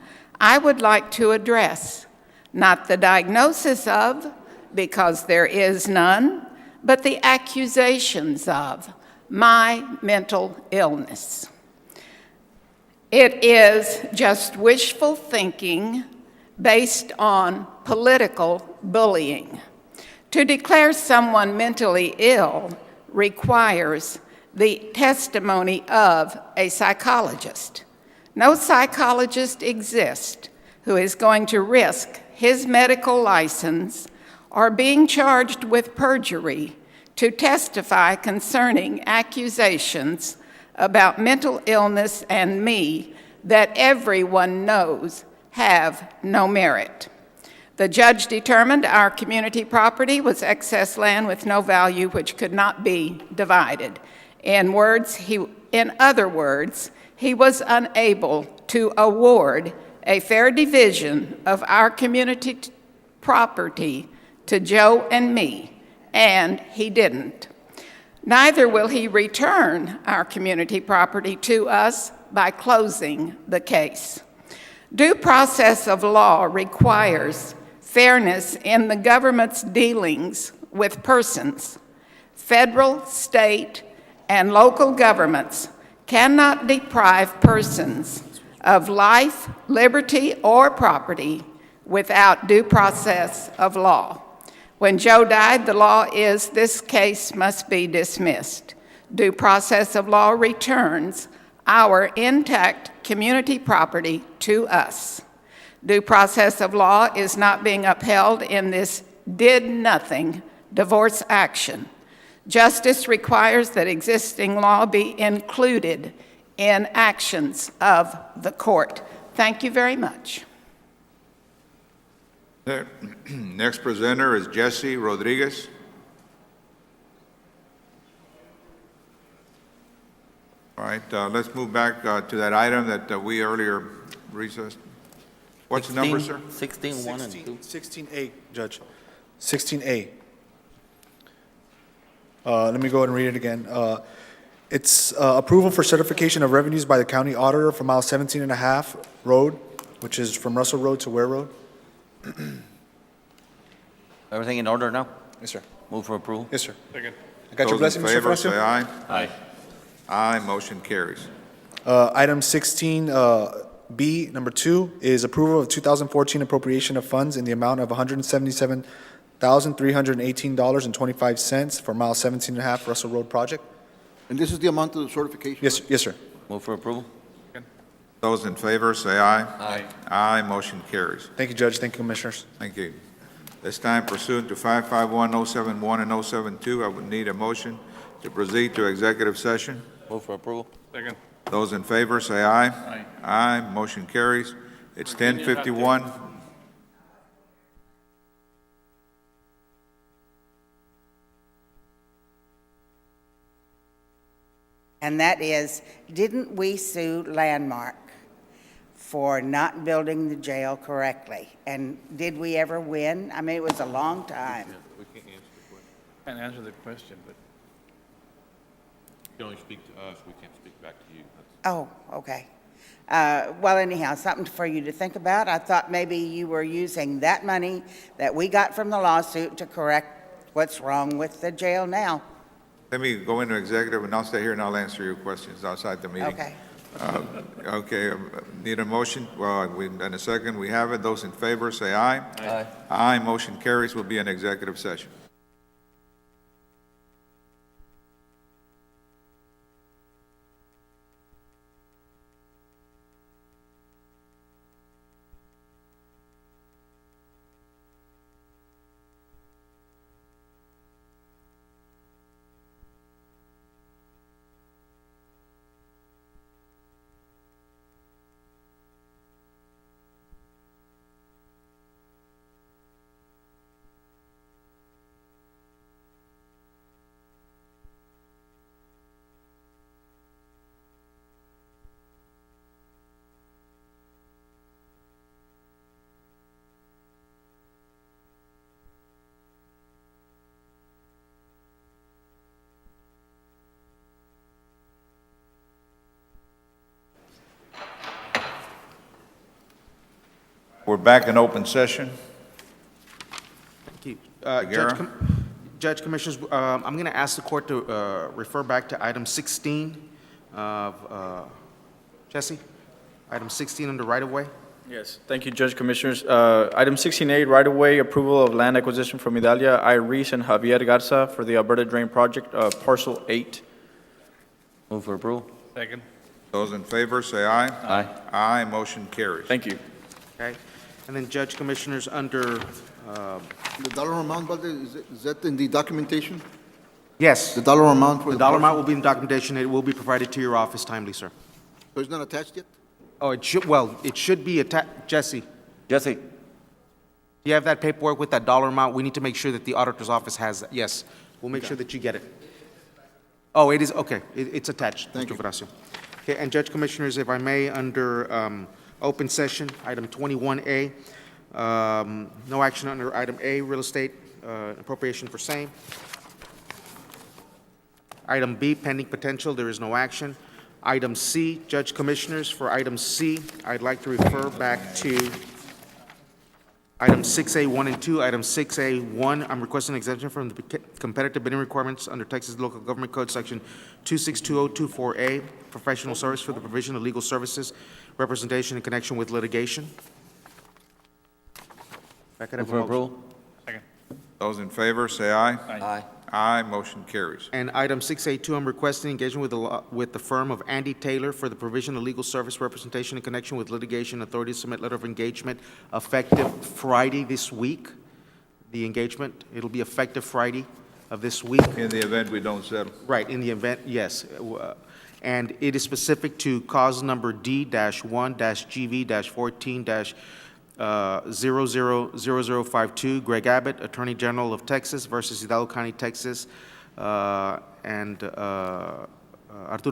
I would like to address not the diagnosis of, because there is none, but the accusations of my mental illness. It is just wishful thinking based on political bullying. To declare someone mentally ill requires the testimony of a psychologist. No psychologist exists who is going to risk his medical license or being charged with perjury to testify concerning accusations about mental illness and me that everyone knows have no merit. The judge determined our community property was excess land with no value which could not be divided. In other words, he was unable to award a fair division of our community property to Joe and me, and he didn't. Neither will he return our community property to us by closing the case. Due process of law requires fairness in the government's dealings with persons. Federal, state, and local governments cannot deprive persons of life, liberty, or property without due process of law. When Joe died, the law is this case must be dismissed. Due process of law returns our intact community property to us. Due process of law is not being upheld in this did-nothing divorce action. Justice requires that existing law be included in actions of the court. Thank you very much. Next presenter is Jesse Rodriguez. All right, let's move back to that item that we earlier recessed. What's the number, sir? 16, 1 and 2. 16A, Judge. 16A. Let me go ahead and read it again. It's approval for certification of revenues by the county auditor for mile 17 and a half road, which is from Russell Road to Ware Road. Everything in order now? Yes, sir. Move for approval? Yes, sir. Second. I got your blessing, Those in Mr. favor, Francia? say aye. Aye. Aye, motion carries. Item 16B, number 2, is approval of 2014 appropriation of funds in the amount of $177,318.25 for mile 17 and a half Russell Road project. And this is the amount of the certification? Yes, yes, sir. Move for approval? Those in favor, say aye. Aye. Aye, motion carries. Thank you, Judge. Thank you, Commissioners. Thank you. This time pursuant to 551-071 and 072, I would need a motion to proceed to executive session. Move for approval? Second. Those in favor, say aye. Aye. Aye, motion carries. It's 10:51. And that is, didn't we sue Landmark for not building the jail correctly? And did we ever win? I mean, it was a long time. We can't answer the question. Can't answer the question, but You can only speak to us, we can't speak back to you. Oh, okay. Well, anyhow, something for you to think about. I thought maybe you were using that money that we got from the lawsuit to correct what's wrong with the jail now. Let me go into executive, and I'll stay here and I'll answer your questions outside the meeting. Okay. Okay, need a motion? Well, in a second, we have it. Those in favor, say aye. Aye. Aye, motion carries. We'll be in executive session. We're back in open session. Thank you. Aguirre? Judge, Commissioners, I'm going to ask the court to refer back to item 16 of, Jesse? Item 16 under right-of-way? Yes, thank you, Judge Commissioners. Item 16A, right-of-way approval of land acquisition from Idalia, Iris, and Javier Garza for the Alberta Drain Project, Parcel 8. Move for approval. Second. Those in favor, say aye. Aye. Aye, motion carries. Thank you. Okay. And then, Judge, Commissioners, under, The dollar amount, Valdez, is that in the documentation? yes, The dollar amount for the the dollar parcel? amount will be in documentation. It will be provided to your office timely, sir. So it's not attached yet? Oh, it should, well, it should be Jesse, Jesse, you have that paperwork with that dollar amount? We need to make sure that the auditor's office has that. Yes, we'll make sure that you get it. Oh, it is, okay, it's attached, Thank Mr. you. Horacio. Okay, and Judge Commissioners, if I may, under open session, item 21A, no action under item A, real estate appropriation for same. Item B, pending potential, there is no action. Item C, Judge Commissioners, for item C, I'd like to refer back to item 6A1 and 2. Item 6A1, I'm requesting exemption from the competitive bidding requirements under Texas Local Government Code, Section 262024A, professional service for the provision of legal services, representation in connection with litigation. If I could have move a for motion. approval. Second. Those in favor, say aye. Aye. Aye, motion carries. And item 6A2, I'm requesting engagement with the firm of Andy Taylor for the provision of legal service representation in connection with litigation. Authority to submit letter of engagement effective Friday this week. The engagement, it'll be effective Friday of this week. In the event we don't settle. Right, in the event, yes. And it is specific to cause number D-1-GV-14-000052, Greg Abbott, Attorney General of Texas versus Hidalgo County, Texas, and Arturo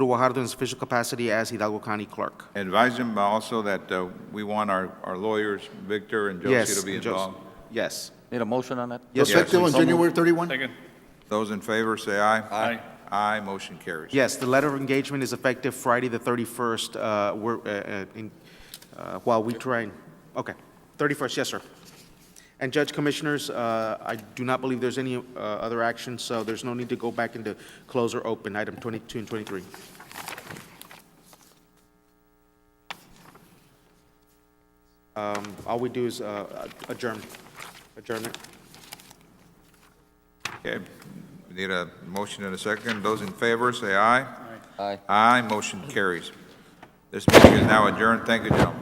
Guajardo in his official capacity as Hidalgo County Clerk. Advise them also that we want our lawyers, Victor and Josie, Yes, to be and Josie. involved. Yes. Need a motion on that? Yes, sir. Effective on January 31? Second. Those in favor, say aye. Aye. Aye, motion carries. Yes, the letter of engagement is effective Friday, the 31st, while we try and, okay, 31st, yes, sir. And Judge Commissioners, I do not believe there's any other action, so there's no need to go back into close or open, item 22 and 23. All we do is adjournment. Okay, we need a motion and a second. Those in favor, say aye. Aye. Aye, motion carries. This meeting is now adjourned. Thank you, gentlemen.